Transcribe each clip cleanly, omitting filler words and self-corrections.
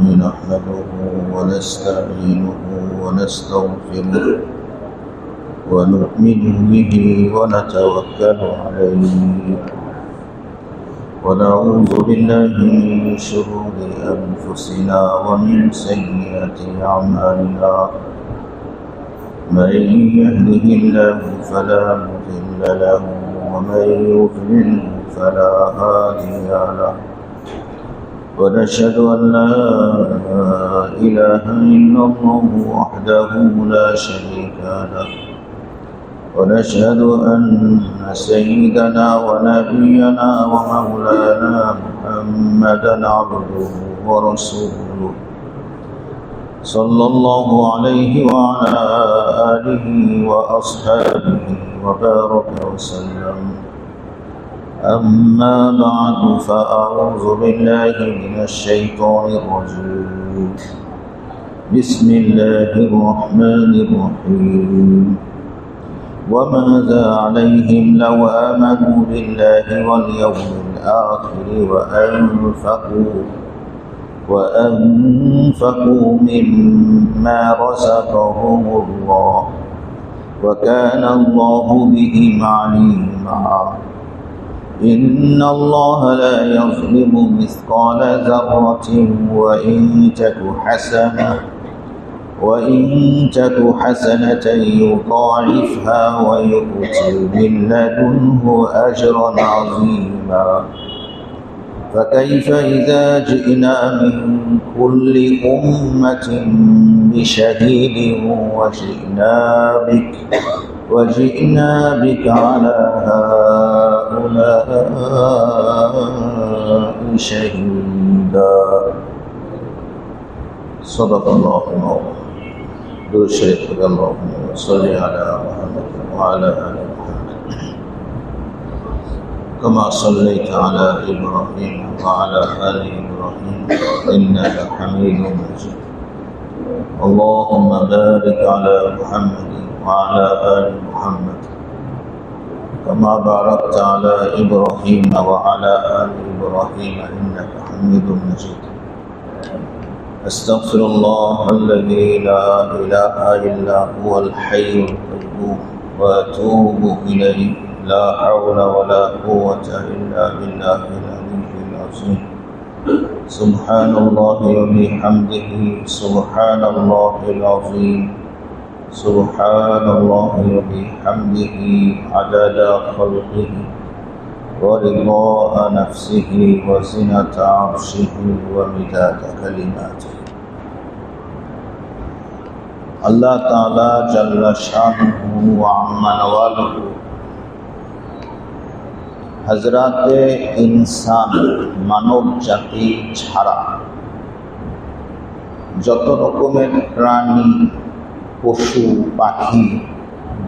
نحمده ونستعينه ونستغفره ونؤمن به ونتوكل عليه ونعوذ بالله من شرور أنفسنا ومن سيئات أعمالنا من يهده الله فلا مضل له ومن يضلل فلا هادي له ونشهد أن لا إله إلا الله وحده لا شريك له ونشهد أن سيدنا ونبينا ومولانا محمدا عبده ورسوله صلى الله عليه وعلى آله وأصحابه وبارك وسلم. أما بعد فأعوذ بالله من الشيطان الرجيم. بسم الله الرحمن الرحيم. وماذا عليهم لو آمنوا بالله واليوم الآخر وأنفقوا مما رزقهم الله وكان الله بهم عليما. إن الله لا يظلم مثقال ذرة وإن تك حسنة يضاعفها ويؤتي من لدنه أجرا عظيما. فكيف إذا جئنا من كل أمة بشهيد وجئنا بك على هؤلاء شهيدا. صدق الله العظيم. درود شريف اللهم صل على محمد وعلى آل محمد كما صليت على إبراهيم وعلى آل إبراهيم إنك حميد مجيد. اللهم بارك على محمد وعلى آل محمد كما باركت على إبراهيم وعلى آل إبراهيم إنك حميد مجيد. أستغفر الله الذي لا إله إلا هو الحي القيوم وأتوب إليه. لا حول ولا قوة إلا بالله العلي العظيم. سبحان الله وبحمده سبحان الله العظيم. سبحان الله وبحمده عدد خلقه ورضاء نفسه وزنة عرشه ومداد كلماته. আল্লাহ তাআলা জাল্লা শানুহু ওয়া আম্মা নওয়ালুহু হযরতে ইনসান মানব জাতি ছাড়া যত রকমের প্রাণী পশু পাখি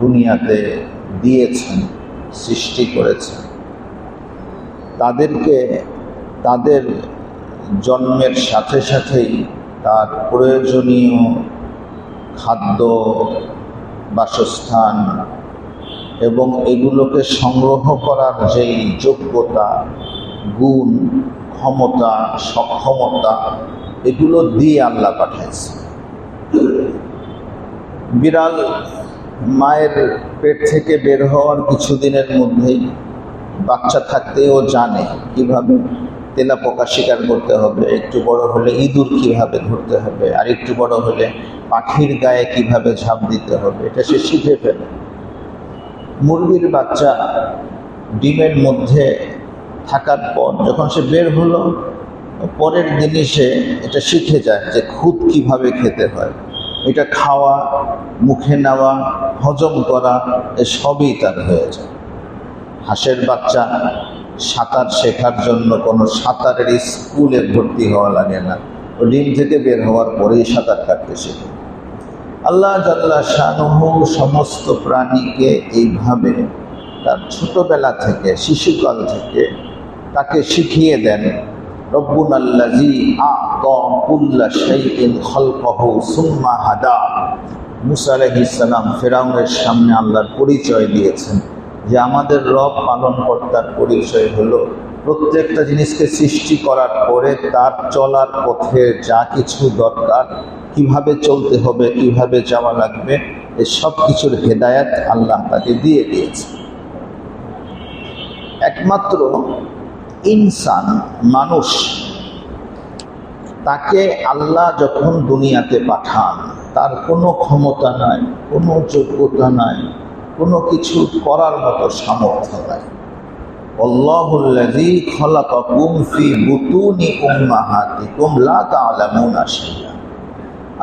দুনিয়াতে দিয়েছেন, সৃষ্টি করেছেন, তাদেরকে তাদের জন্মের সাথে সাথেই তার প্রয়োজনীয় খাদ্য, বাসস্থান এবং এগুলোকে সংগ্রহ করার যেই যোগ্যতা, গুণ, ক্ষমতা, সক্ষমতা, এগুলো দিয়ে আল্লাহ পাঠাইছে। বিড়াল মায়ের পেট থেকে বের হওয়ার কিছুদিনের মধ্যেই বাচ্চা থাকতেও জানে কিভাবে তেলাপোকা শিকার করতে হবে, একটু বড় হলে ইঁদুর কিভাবে ধরতে হবে, আর একটু বড় হলে পাখির গায়ে কিভাবে ঝাঁপ দিতে হবে, এটা সে শিখে ফেলে। মুরগির বাচ্চা ডিমের মধ্যে থাকার পর যখন সে বের হলো, পরের দিনই সে এটা শিখে যায় যে খুদ কিভাবে খেতে হয়, এটা খাওয়া, মুখে নেওয়া, হজম করা, এসবই তার হয়ে যায়। হাঁসের বাচ্চা সাঁতার শেখার জন্য কোনো সাঁতারের স্কুলে ভর্তি হওয়া লাগে না, ও ডিম থেকে বের হওয়ার পরেই সাঁতার কাটতে শেখে। আল্লাহ জাল্লা শানুহু সমস্ত প্রাণীকে এইভাবে তার ছোটবেলা থেকে, শিশুকাল থেকে তাকে শিখিয়ে দেন। রব্বুনাল্লাযী আ'তা কুল্লা শাইইন খালকাহু সুম্মা হাদা। মুসা আলাইহিস সালাম ফিরআউনের সামনে আল্লাহর পরিচয় দিয়েছেন যে আমাদের রব পালনকর্তার পরিচয় হলো প্রত্যেকটা জিনিসকে সৃষ্টি করার পরে তার চলার পথে যা কিছু দরকার, কিভাবে চলতে হবে, কিভাবে যাওয়া লাগবে, এই সব কিছুর হেদায়েত আল্লাহ তাকে দিয়ে দিয়েছে। একমাত্র ইনসান, মানুষ, তাকে আল্লাহ যখন দুনিয়াতে পাঠান, তার কোনো ক্ষমতা নাই, কোনো যোগ্যতা নাই, কোনো কিছু করার মতো সামর্থ্য নাই। আল্লাহুল্লাযী খালাকাকুম ফি বুতুনি উম্মাহাতিকুম লা তা'লামুনা শাইআ।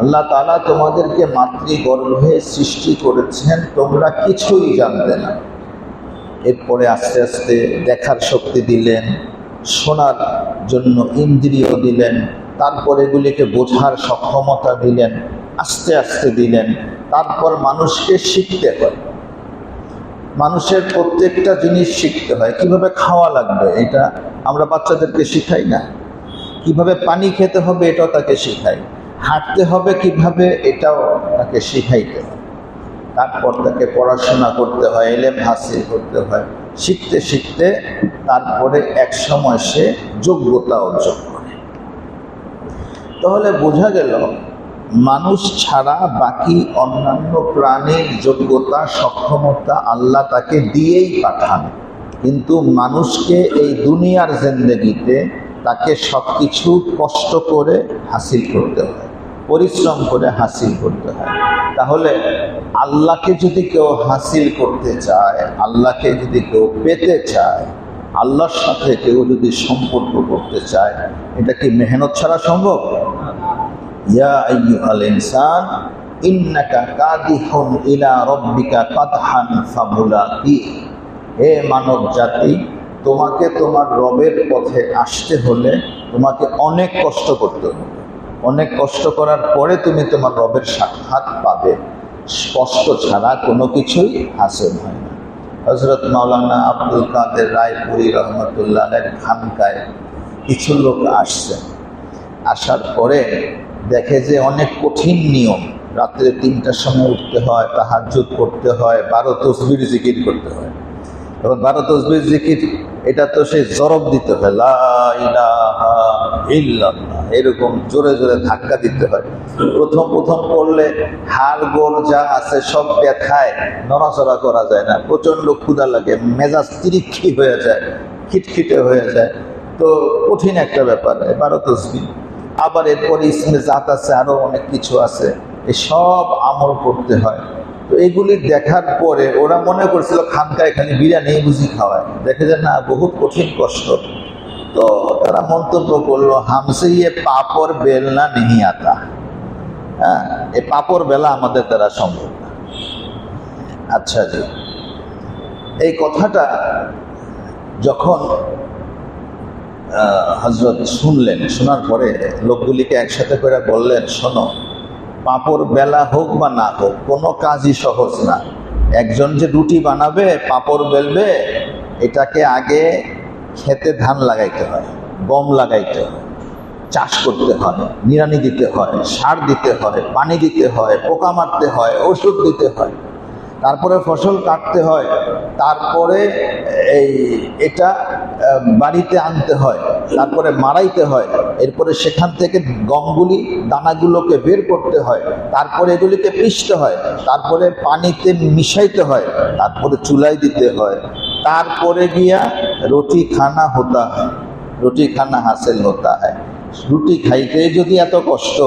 আল্লাহ তাআলা তোমাদেরকে মাতৃগর্ভে সৃষ্টি করেছেন, তোমরা কিছুই জানতে না। এরপরে আস্তে আস্তে দেখার শক্তি দিলেন, শোনার জন্য ইন্দ্রিয় দিলেন, তারপরে এগুলিকে বোঝার সক্ষমতা দিলেন, আস্তে আস্তে দিলেন। তারপর মানুষকে শিখতে হয়, মানুষের প্রত্যেকটা জিনিস শিখতে হয়। কিভাবে খাওয়া লাগবে এটা আমরা বাচ্চাদেরকে শিখাই না, কিভাবে পানি খেতে হবে এটাও তাকে শিখাই, হাঁটতে হবে কিভাবে এটাও তাকে শিখাইতে হয়। তারপর তাকে পড়াশোনা করতে হয়, ইলম হাসিল করতে হয়। শিখতে শিখতে তারপরে এক সময় সে যোগ্যতা অর্জন করে। তাহলে বোঝা গেল মানুষ ছাড়া বাকি অন্যান্য প্রাণীর যোগ্যতা সক্ষমতা আল্লাহ তাকে দিয়েই পাঠান, কিন্তু মানুষকে এই দুনিয়ার জিন্দেগিতে তাকে সব কিছু কষ্ট করে হাসিল করতে হয়, পরিশ্রম করে হাসিল করতে হয়। তাহলে আল্লাহকে যদি কেউ হাসিল করতে চায়, আল্লাহকে যদি কেউ পেতে চায়, আল্লাহর সাথে কেউ যদি সম্পর্ক করতে চায়, এটা কি মেহনত ছাড়া সম্ভব? ইয়া আইয়ুহাল ইনসান ইন্নাকা কাদিহুন ইলা রাব্বিকা কাদহান ফামুলাকি। হে মানব জাতি, তোমাকে তোমার রবের পথে আসতে হলে তোমাকে অনেক কষ্ট করতে হবে। অনেক কষ্ট করার পরে তুমি তোমার রবের সাক্ষাৎ পাবে। কষ্ট ছাড়া কোনো কিছুই হাসিল হয় না। হযরত মাওলানা আব্দুল কাদের রায়পুরী রহমতুল্লাহের খানকায় কিছু লোক আসছে। আসার পরে দেখে যে অনেক কঠিন নিয়ম, রাত্রে ৩টার সময় উঠতে হয়, তাহাজ্জুদ করতে হয়, 12 তসবির জিকির করতে হয়। এবং 12 তসবির জিকির এটা তো সেই জরব দিতে হয়, লা ইলাহা ইল্লাল্লাহ, এরকম জোরে জোরে ধাক্কা দিতে হয়। প্রথম প্রথম করলে হাড় গোড় যা আছে সব ব্যথায়, নড়াচড়া করা যায় না, প্রচণ্ড ক্ষুধা লাগে, মেজাজ তিরিক্ষি হয়ে যায়, খিটখিটে হয়ে যায়। তো কঠিন একটা ব্যাপার 12 তসবিহ। আবার এরপরে ইসমে জাত আছে, আরও অনেক কিছু আছে, এসব আমল করতে হয়। তো এগুলি দেখার পরে ওরা মনে করছিল খানকায় খালি বিরিয়ানি বুঝি খাওয়ায়, দেখে যে না, বহুত কঠিন কষ্ট। তো তারা মন্তব্য করলো, হামসে ইয়ে পাপড় বেলনা নেই আতা। হ্যাঁ, এই পাপড় বেলা আমাদের দ্বারা সম্ভব না। আচ্ছা জি, এই কথাটা যখন হযরত শুনলেন, শোনার পরে লোকগুলিকে একসাথে করে বললেন, শোনো, পাঁপড় বেলা হোক বা না হোক, কোনো কাজই সহজ না। একজন যে রুটি বানাবে, পাঁপড় বেলবে, এটাকে আগে খেতে ধান লাগাইতে হয়, গম লাগাইতে হয়, চাষ করতে হয়, নিড়ানি দিতে হয়, সার দিতে হয়, পানি দিতে হয়, পোকা মারতে হয়, ওষুধ দিতে হয়, তারপরে ফসল কাটতে হয়, তারপরে এটা বাড়িতে আনতে হয়, তারপরে মাড়াইতে হয়, এরপরে সেখান থেকে গমগুলি দানাগুলোকে বের করতে হয়, তারপরে এগুলিকে পিষতে হয়, তারপরে পানিতে মিশাইতে হয়, তারপরে চুলায় দিতে হয়, তারপরে গিয়া রুটি খানা হতা হয়, রুটি খানা হাসিল হতা হয়। রুটি খাইতেই যদি এত কষ্ট,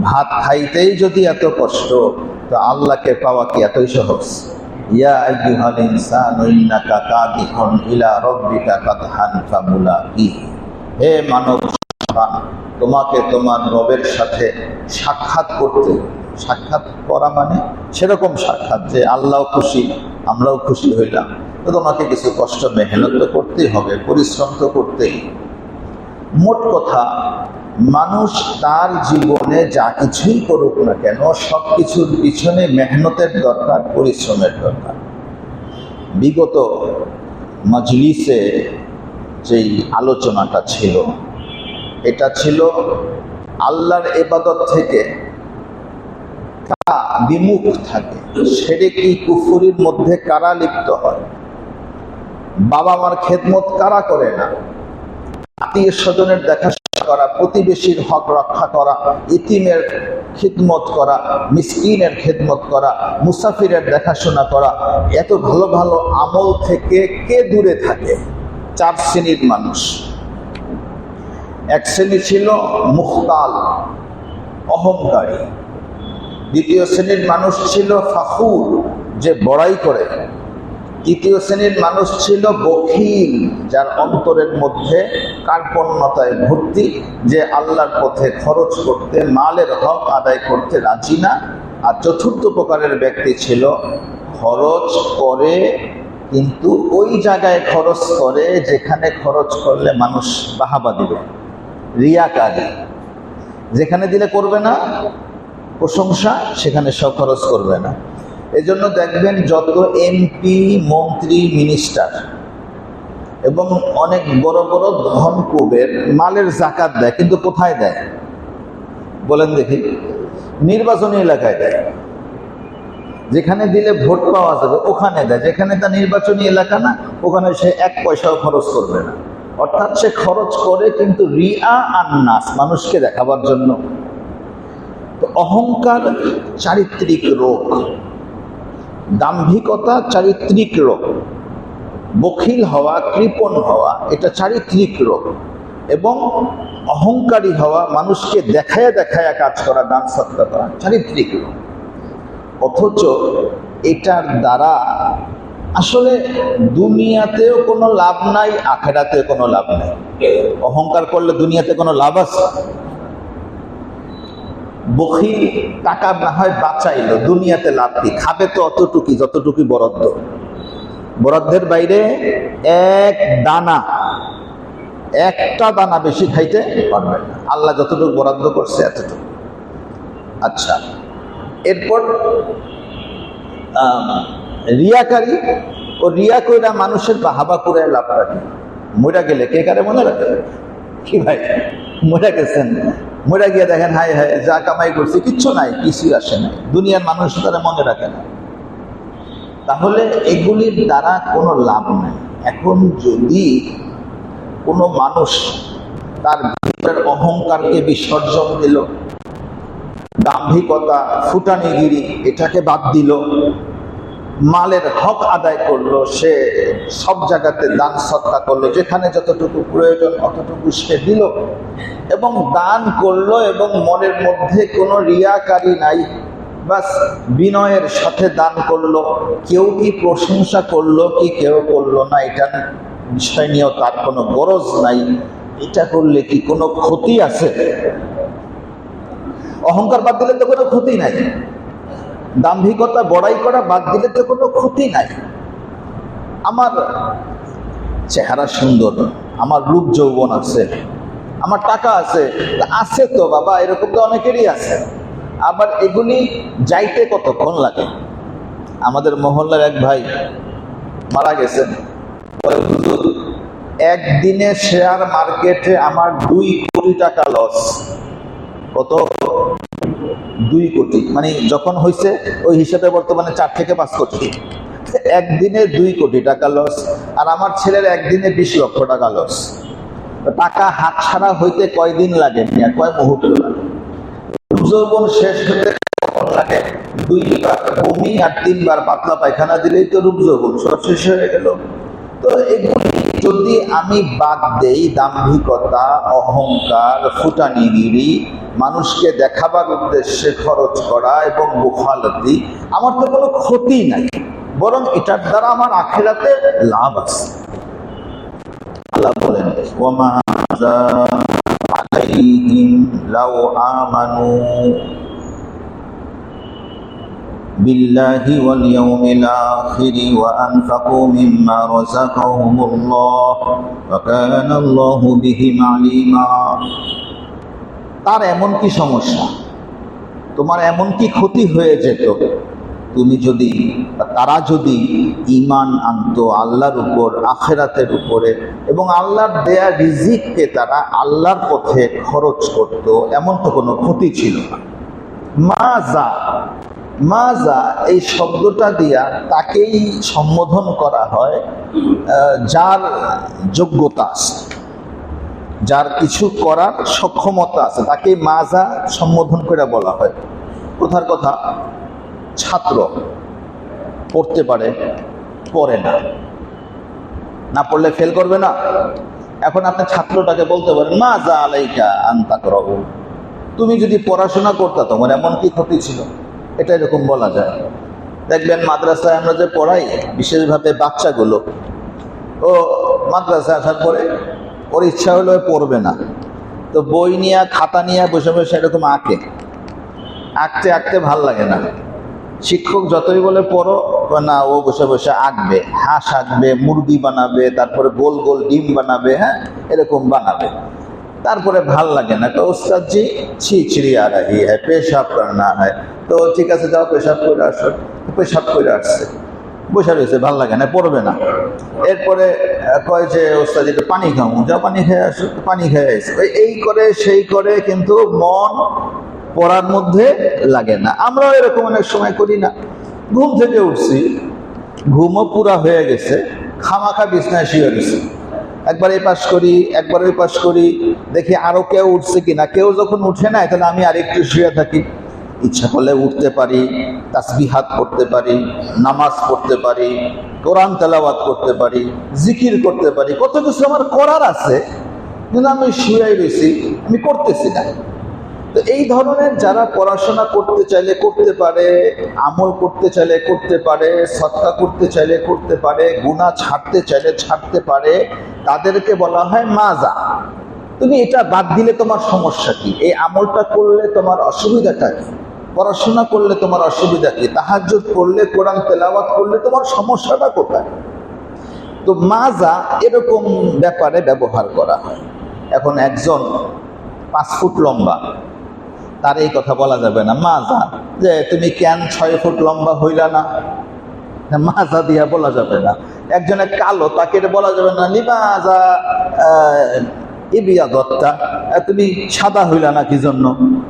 ভাত খাইতেই যদি এত কষ্ট, তো আল্লাহকে পাওয়া কি এতই সহজ? ইয়া আইয়ুহাল ইনসানু ইন্নাকা কাদিহুন ইলা রাব্বিকা কাদহান ফামুলাকি। হে মানব সন্তান, তোমাকে তোমার রবের সাথে সাক্ষাৎ করতে, সাক্ষাৎ করা মানে সেরকম সাক্ষাৎ যে আল্লাহও খুশি, আমরাও খুশি হইলাম। তো তোমাকে কিছু কষ্ট মেহনত তো করতেই হবে, পরিশ্রম তো করতেই। মোট কথা, মানুষ তার জীবনে যা কিছুই করুক না কেন, সব কিছুর পিছনে মেহনতের দরকার, পরিশ্রমের দরকার। বিগত মজলিসে যেই আলোচনাটা ছিল, এটা ছিল আল্লাহর ইবাদত থেকে কারা বিমুখ থাকে, শিরকি কুফরির মধ্যে কারা লিপ্ত হয়, বাবা মার খেদমত কারা করে না, আত্মীয় স্বজনের দেখাশোনা করা, প্রতিবেশীর হক রক্ষা করা, ইতিমের খিদমত করা, মিসকিনের খিদমত করা, মুসাফিরের দেখাশোনা করা, এত ভালো ভালো আমল থেকে কে দূরে থাকে? 4 শ্রেণীর মানুষ। এক শ্রেণী ছিল মুখতাল, অহংকারী। দ্বিতীয় শ্রেণীর মানুষ ছিল ফাখুর, যে বড়াই করে। তৃতীয় শ্রেণীর মানুষ ছিল বখিল, যার অন্তরের মধ্যে কার্পণ্যতায় ভর্তি, যে আল্লাহর পথে খরচ করতে, মালের হক আদায় করতে রাজি না। আর চতুর্থ প্রকারের ব্যক্তি ছিল খরচ করে, কিন্তু ওই জায়গায় খরচ করে যেখানে খরচ করলে মানুষ বাহাবা দিবে, রিয়াকারী। যেখানে দিলে করবে না প্রশংসা, সেখানে সব খরচ করবে না। এজন্য দেখবেন যত এমপি, মন্ত্রী, মিনিস্টার এবং অনেক বড় বড় ধন কুবের মালের জাকাত দেয়, কিন্তু কোথায় দেয় বলেন দেখি? নির্বাচনী এলাকায় দেয়। যেখানে দিলে ভোট পাওয়া যাবে ওখানে দেয়। যেখানে তা নির্বাচনী এলাকা না, ওখানে সে 1 পয়সাও খরচ করবে না। অর্থাৎ সে খরচ করে কিন্তু রিয়া আন্নাস, মানুষকে দেখাবার জন্য। তো অহংকার চারিত্রিক রোগ, দাম্ভিকতা চারিত্রিক রোগ, বখিল হওয়া, কৃপণ হওয়া, এটা চারিত্রিক রোগ। এবং অহংকারী হওয়া, মানুষকে দেখায়া দেখায়া কাজ করা, দান সৎকার করা, চারিত্রিক রোগ। অথচ এটার দ্বারা আসলে দুনিয়াতেও কোনো লাভ নাই, আখেরাতেও কোনো লাভ নাই। অহংকার করলে দুনিয়াতে কোনো লাভ আছে? বখিল টাকা না হয় বাঁচাইলো, দুনিয়াতে লাভ কি? খাবে তো অতটুকু যতটুকু বরাদ্দ, বরাদ্দের বাইরে একটা দানা বেশি খাইতে পারবে না। আল্লাহ যতটুকু বরাদ্দ করছে এতটুকু। আচ্ছা, এরপর রিয়াকারী, ও রিয়া কইরা মানুষের বাহাবা করে লাভ রাখে। মরা গেলে কে কারে মনে রাখে? কি ভাই, মরা গেছেন, মরা গিয়ে দেখেন হায় হায় যা কামাই করছে কিচ্ছু নাই, কিছুই আসে নাই, দুনিয়ার মানুষ তারা মনে রাখে না। তাহলে এগুলির দ্বারা কোনো লাভ নাই। এখন যদি কোনো মানুষ তার ভিতরের অহংকারকে বিসর্জন দিল, দাম্ভিকতা, ফুটানিগিরি এটাকে বাদ দিল, মালের হক আদায় করলো, সে সব জায়গাতে দান সৎকা করলো, যেখানে যতটুকু প্রয়োজন অতটুকু সে দিল এবং দান করলো, এবং মনের মধ্যে কোনো রিয়াকারী নাই, বাস বিনয়ের সাথে দান করলো। কেউ কি প্রশংসা করলো কি কেউ করলো না, এটা বিষয় নিয়েও তার কোনো গরজ নাই। এটা করলে কি কোনো ক্ষতি আছে? অহংকার বাদ দিলে তো কোনো ক্ষতি নাই, দাম্ভিকতা, বড়াই করা বাদ দিলে তো কোনো ক্ষতি নাই। আমার চেহারা সুন্দর, আমার রূপ যৌবন আছে, আমার টাকা আছে, আছে তো বাবা, এরকম তো অনেকেরই আছে। আবার এগুলি যাইতে কতক্ষণ লাগে? আমাদের মহল্লার এক ভাই মারা গেছেন, একদিনে শেয়ার মার্কেটে আমার 2 কোটি টাকা লস। কত? 2 কোটি, মানে যখন হয়েছে ওই হিসাবে বর্তমানে 4 থেকে 5 কোটি। একদিনে 2 কোটি টাকা লস। আর আমার ছেলের একদিনে 20 লক্ষ টাকা লস। টাকা হাত ছাড়া হইতে কয়দিন লাগে, কয় মুহূর্ত লাগে? যৌবন শেষ হতে লাগে 2 বার বমি আর 3 বার পাতলা পায়খানা দিলেই তো রূপ যৌবন সব শেষ হয়ে গেল। তো এগুলি যদি আমি বাদ দেই, দাম্ভিকতা, অহংকার, ফুটানিগিরি, মানুষকে দেখাবার উদ্দেশ্যে খরচ করা এবং মুখালতি, আমার তো কোনো ক্ষতি নাই, বরং এটার দ্বারা আমার আখিরাতে লাভ আছে। আল্লাহ বলেন, ওমা আলাইহিম লাউ আমানু বিল্লাহি ওয়াল ইয়াউমিল আখির ওয়া আনফাকু মিম্মা রাযাকাহুমুল্লাহ ওয়া কানা আল্লাহু বিহিম আলিমা। তার এমন কি সমস্যা, তোমার এমন কি ক্ষতি হয়ে যেত তুমি যদি, তারা যদি ঈমান আনতো আল্লাহর উপর, আখিরাতের উপরে, এবং আল্লাহর দেয়া রিজিককে তারা আল্লাহর পথে খরচ করত, এমন তো কোনো ক্ষতি ছিল না। মাজা এই শব্দটা দিয়া তাকেই সম্বোধন করা হয় যার যোগ্যতা আছে, যার কিছু করার সক্ষমতা আছে তাকে মাজা সম্বোধন করে বলা হয়। কথার কথা, ছাত্র পড়তে পারে, পড়ে না, না পড়লে ফেল করবে না। এখন আপনি ছাত্রটাকে বলতে পারেন মাজা আলাইকা আনতা করবু, তুমি যদি পড়াশোনা করতে তোমার এমন কি ক্ষতি ছিল, এটা এরকম বলা যায়। দেখবেন মাদ্রাসায় আমরা যে পড়াই, বিশেষভাবে বাচ্চাগুলো, ও মাদ্রাসায় আসার পরে ওর ইচ্ছা হলো পড়বে না, তো বই নিয়ে খাতা নিয়ে বসে বসে এরকম আঁকতে আঁকতে ভাল লাগে না। শিক্ষক যতই বলে পড়ো, না ও বসে বসে আঁকবে, হাঁস আঁকবে, মুরগি বানাবে, তারপরে গোল গোল ডিম বানাবে, হ্যাঁ এরকম বানাবে, তারপরে ভাল লাগে না। তো ওস্তাদ জি ছিড়ি আ রাহি হ্যাঁ, পেশাব করনা হয়, তো ঠিক আছে যাও পেশাব করে আসো। পেশাব করে আসছে, বসে রয়েছে, ভাল লাগে না, পড়বে না। এরপরে কয় যে ওস্তাদ একটু পানি খাও, যাও পানি খেয়ে আসো, পানি খেয়ে আসো, এই করে সেই করে, কিন্তু মন পড়ার মধ্যে লাগে না। আমরাও এরকম অনেক সময় করি না, ঘুম থেকে উঠছি, ঘুমও পুরা হয়ে গেছে, খামাখা বিছনায় শুয়ে গেছি, একবার এই পাশ করি, একবার ওই পাশ করি, দেখি আরো কেউ উঠছে কিনা। কেউ যখন উঠে না, তাহলে আমি আরেকটু শুয়ে থাকি। ইচ্ছা করলে উঠতে পারি, তাসবিহাত করতে পারি, নামাজ পড়তে পারি, কোরআন তেলাওয়াত করতে পারি, জিকির করতে পারি, কত কিছু আমার করার আছে, কিন্তু আমি শুয়ে রয়েছি, আমি করতেছি না। তো এই ধরনের যারা পড়াশোনা করতে চাইলে করতে পারে, আমল করতে চাইলে করতে পারে, সৎকা করতে চাইলে করতে পারে, গুনাহ ছাড়তে চাইলে ছাড়তে পারে, তাদেরকে বলা হয় মাজা। তুমি এটা বাদ দিলে তোমার সমস্যা কি? এই আমলটা করলে তোমার অসুবিধাটা কি? পড়াশোনা করলে তোমার অসুবিধা কি? তাহাজ্জুদ করলে, কোরআন তেলাওয়াত করলে তোমার সমস্যাটা কোথায়? তো মাজা এরকম ব্যাপারে ব্যবহার করা হয়। এখন একজন 5 ফুট লম্বা, তার এই কথা বলা যাবে না মাজা, যে তুমি কেন 6 ফুট লম্বা হইলা না, মাজা দিয়া বলা যাবে না। একজনের কালো, তাকে বলা যাবে না লিমাজা ইবিয়া দত্তা, তুমি সাদা হইলা না কি জন্য,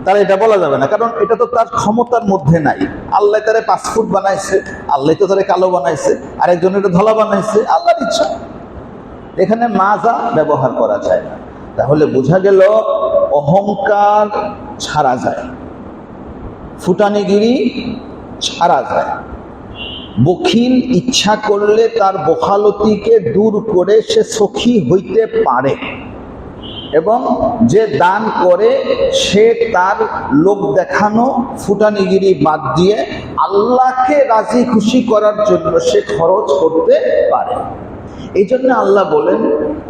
তার এটা বলা যাবে না, কারণ এটা তো তার ক্ষমতার মধ্যে নাই। আল্লাহ তারে 5 ফুট বানাইছে, আল্লাহ তো তারে কালো বানাইছে, আরেকজনের ধলা বানাইছে, আল্লাহর ইচ্ছা। এখানে মাজা ব্যবহার করা যায় না। তাহলে বোঝা গেল অহংকার ছাড়া যায়, ফুটানিগিরি ছাড়া যায়। বখিল ইচ্ছা করলে তার বখালতিকে দূর করে সে সখী হইতে পারে, এবং যে দান করে সে তার লোক দেখানো ফুটানিগিরি বাদ দিয়ে আল্লাহকে রাজি খুশি করার জন্য সে খরচ করতে পারে। এই জন্য আল্লাহ বলেন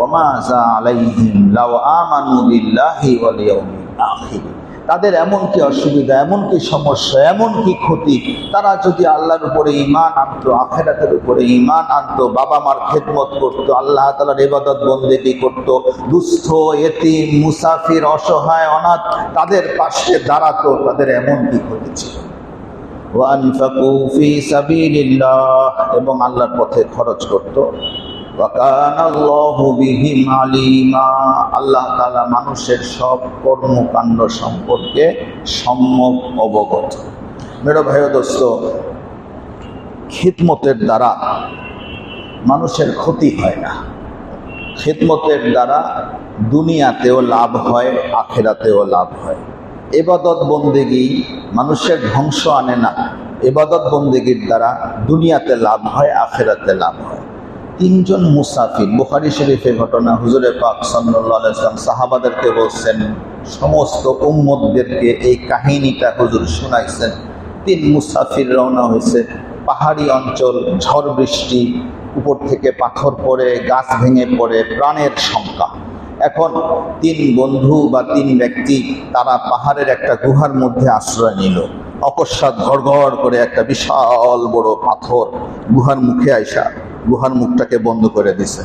ওমা যা আলাইহিম লাউ আমানু বিল্লাহি ওয়াল ইয়াউমিল আখির, তাদের এমন কি অসুবিধা, এমন কি সমস্যা, এমন কি ক্ষতি, তারা যদি আল্লাহর উপরে ঈমান আনতো, আখিরাতের উপরে ঈমান আনতো, বাবা মার খেদমত করতো, আল্লাহ তাআলার ইবাদত বন্দেগী করতো, দুস্থ, এতিম, মুসাফির, অসহায়, অনাথ তাদের পাশে দাঁড়াতো, তাদের এমন কি ক্ষতি ছিল। ওয়া আনফাকু ফি সাবিলিল্লাহ, এবং আল্লাহর পথে খরচ করতো। ওয়া কানা আল্লাহু বিহিম আলিমা, আল্লাহ তাআলা মানুষের সব কর্মকাণ্ড সম্পর্কে সম্যক অবগত। মেরে ভাই ও দোস্ত, খিদমতের দ্বারা মানুষের ক্ষতি হয় না। খিদমতের দ্বারা দুনিয়াতেও লাভ হয়, আখিরাতেও লাভ হয়। ইবাদত বন্দেগী মানুষের ধ্বংস আনে না, ইবাদত বন্দেগীর দ্বারা দুনিয়াতে লাভ হয়, আখিরাতে লাভ হয়। 3 জন মুসাফির, বুখারী শরীফে ঘটনা, হুজুরে পাক সাল্লাল্লাহু আলাইহি ওয়াসাল্লাম সাহাবাদেরকে বলছেন, সমস্ত উম্মতদেরকে এই কাহিনীটা হুজুর শুনাইছেন। 3 মুসাফির রওনা হয়েছে, পাহাড়ি অঞ্চল, ঝড় বৃষ্টি, উপর থেকে পাথর পড়ে, গাছ ভেঙে পড়ে, প্রাণের শঙ্কা। এখন 3 বন্ধু বা 3 ব্যক্তি তারা পাহাড়ের একটা গুহার মধ্যে আশ্রয় নিল। অকস্মাৎ ঘড়ঘড় করে একটা বিশাল বড় পাথর গুহার মুখে আইসা গুহার মুখটাকে বন্ধ করে দিছে।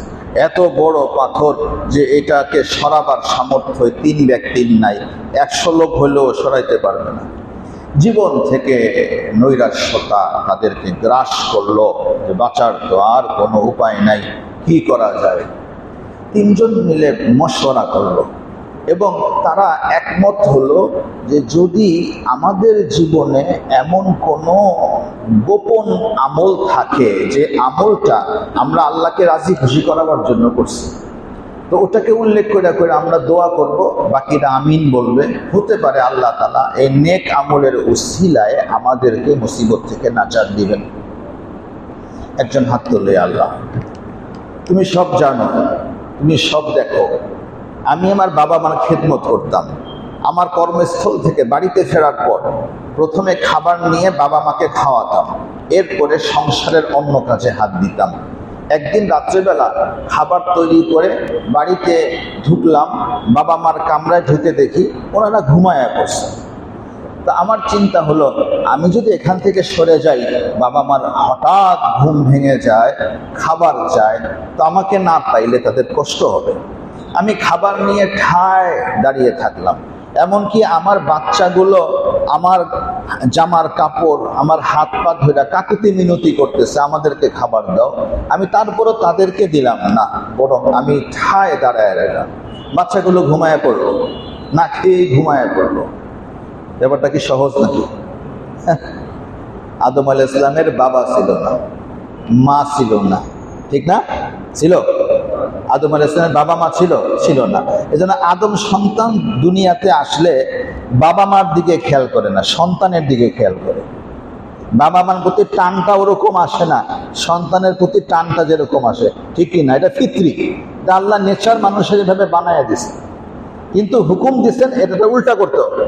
এত বড় পাথর যে এটাকে সরাবার সামর্থ্য 3 ব্যক্তির নাই, 100 লোক হলেও সরাইতে পারবে না। জীবন থেকে নৈরাশ্যতা তাদেরকে গ্রাস করলো, যে বাঁচার তো আর কোনো উপায় নাই, কি করা যায়। 3 জন মিলে মশওয়ারা করলো এবং তারা একমত হলো যে যদি আমাদের জীবনে এমন কোনো গোপন আমল থাকে যে আমলটা আমরা আল্লাহকে রাজি খুশি করাবার জন্য করছি, তো ওটাকে উল্লেখ করে করে আমরা দোয়া করব, বাকিরা আমিন বলবে। হতে পারে আল্লাহ তাআলা এই নেক আমলের উসিলায় আমাদেরকে মুসিবত থেকে নাজাত দিবেন। একজন হাত তুললে, আল্লাহ তুমি সব জানো, তুমি সব দেখো। আমি আমার বাবা মার খেদমত করতাম। আমার কর্মস্থল থেকে বাড়িতে ফেরার পর প্রথমে খাবার নিয়ে বাবা মাকে খাওয়াতাম, এরপরে সংসারের অন্য কাজে হাত দিতাম। একদিন রাত্রেবেলা খাবার তৈরি করে বাড়িতে ঢুকলাম, বাবা মার কামরায় ঢুকে দেখি ওনারা ঘুমায়া পড়ছে। তা আমার চিন্তা হলো, আমি যদি এখান থেকে সরে যাই, বাবা মার হঠাৎ ঘুম ভেঙে যায়, খাবার চায়, তো আমাকে না পাইলে তাদের কষ্ট হবে। আমি খাবার নিয়ে ঠায় দাঁড়িয়ে থাকলাম। এমনকি আমার বাচ্চাগুলো আমার জামার কাপড়, আমার হাত পা ধরে কাকুতি মিনতি করতেছে, আমাদেরকে খাবার দাও। আমি তারপরও তাদেরকে দিলাম না, বরং আমি ঠায় দাঁড়ায় রইলাম। বাচ্চাগুলো ঘুমায় পড়লো, না খেয়েই ঘুমায় পড়লো। ব্যাপারটা কি সহজ নাকি? আদম আলাইহিস সালামের বাবা ছিল না, মা ছিল না, ঠিক না? ছিল? আদম আলাইহিস সালামের বাবা মা ছিল না। এজন্য আদম সন্তান দুনিয়াতে আসলে বাবা মার দিকে খেয়াল করে না, সন্তানের দিকে খেয়াল করে। বাবা মার প্রতি টানটা ওরকম আসে না, সন্তানের প্রতি টানটা যেরকম আসে, ঠিক কি না? এটা ফিতরি, এটা আল্লাহ নেচার মানুষের এভাবে বানায় দিছে, কিন্তু হুকুম দিচ্ছেন এটা উল্টা করতে হবে।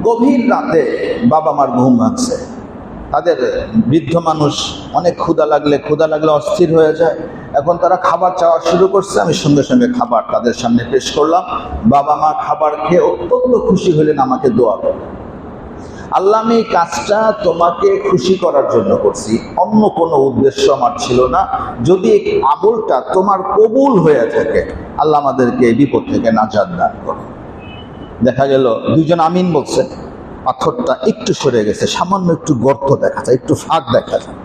গভীর রাতে বাবা মার ঘুম ভাঙছে। তাদের বৃদ্ধ মানুষ, অনেক ক্ষুধা লাগলে অস্থির হয়ে যায়। এখন তারা খাবার চাওয়া শুরু করছে। আমি সঙ্গে সঙ্গে খাবার তাদের সামনে পেশ করলাম। বাবা মা খাবার খেয়ে অত্যন্ত খুশি হলেন, আমাকে দোয়া করলেন, আল্লাহ আমি এই কাজটা তোমাকে খুশি করার জন্য করছি, অন্য কোনো উদ্দেশ্য আমার ছিল না। যদি এই আমলটা তোমার কবুল হয়ে থাকে, আল্লাহ আমাদেরকে এই বিপদ থেকে নাজাত দান করো। দেখা গেল দুইজন আমিন বলছে, পাথরটা একটু সরে গেছে, সামান্য একটু গর্ত দেখা যায়, একটু ফাঁক দেখা যায়,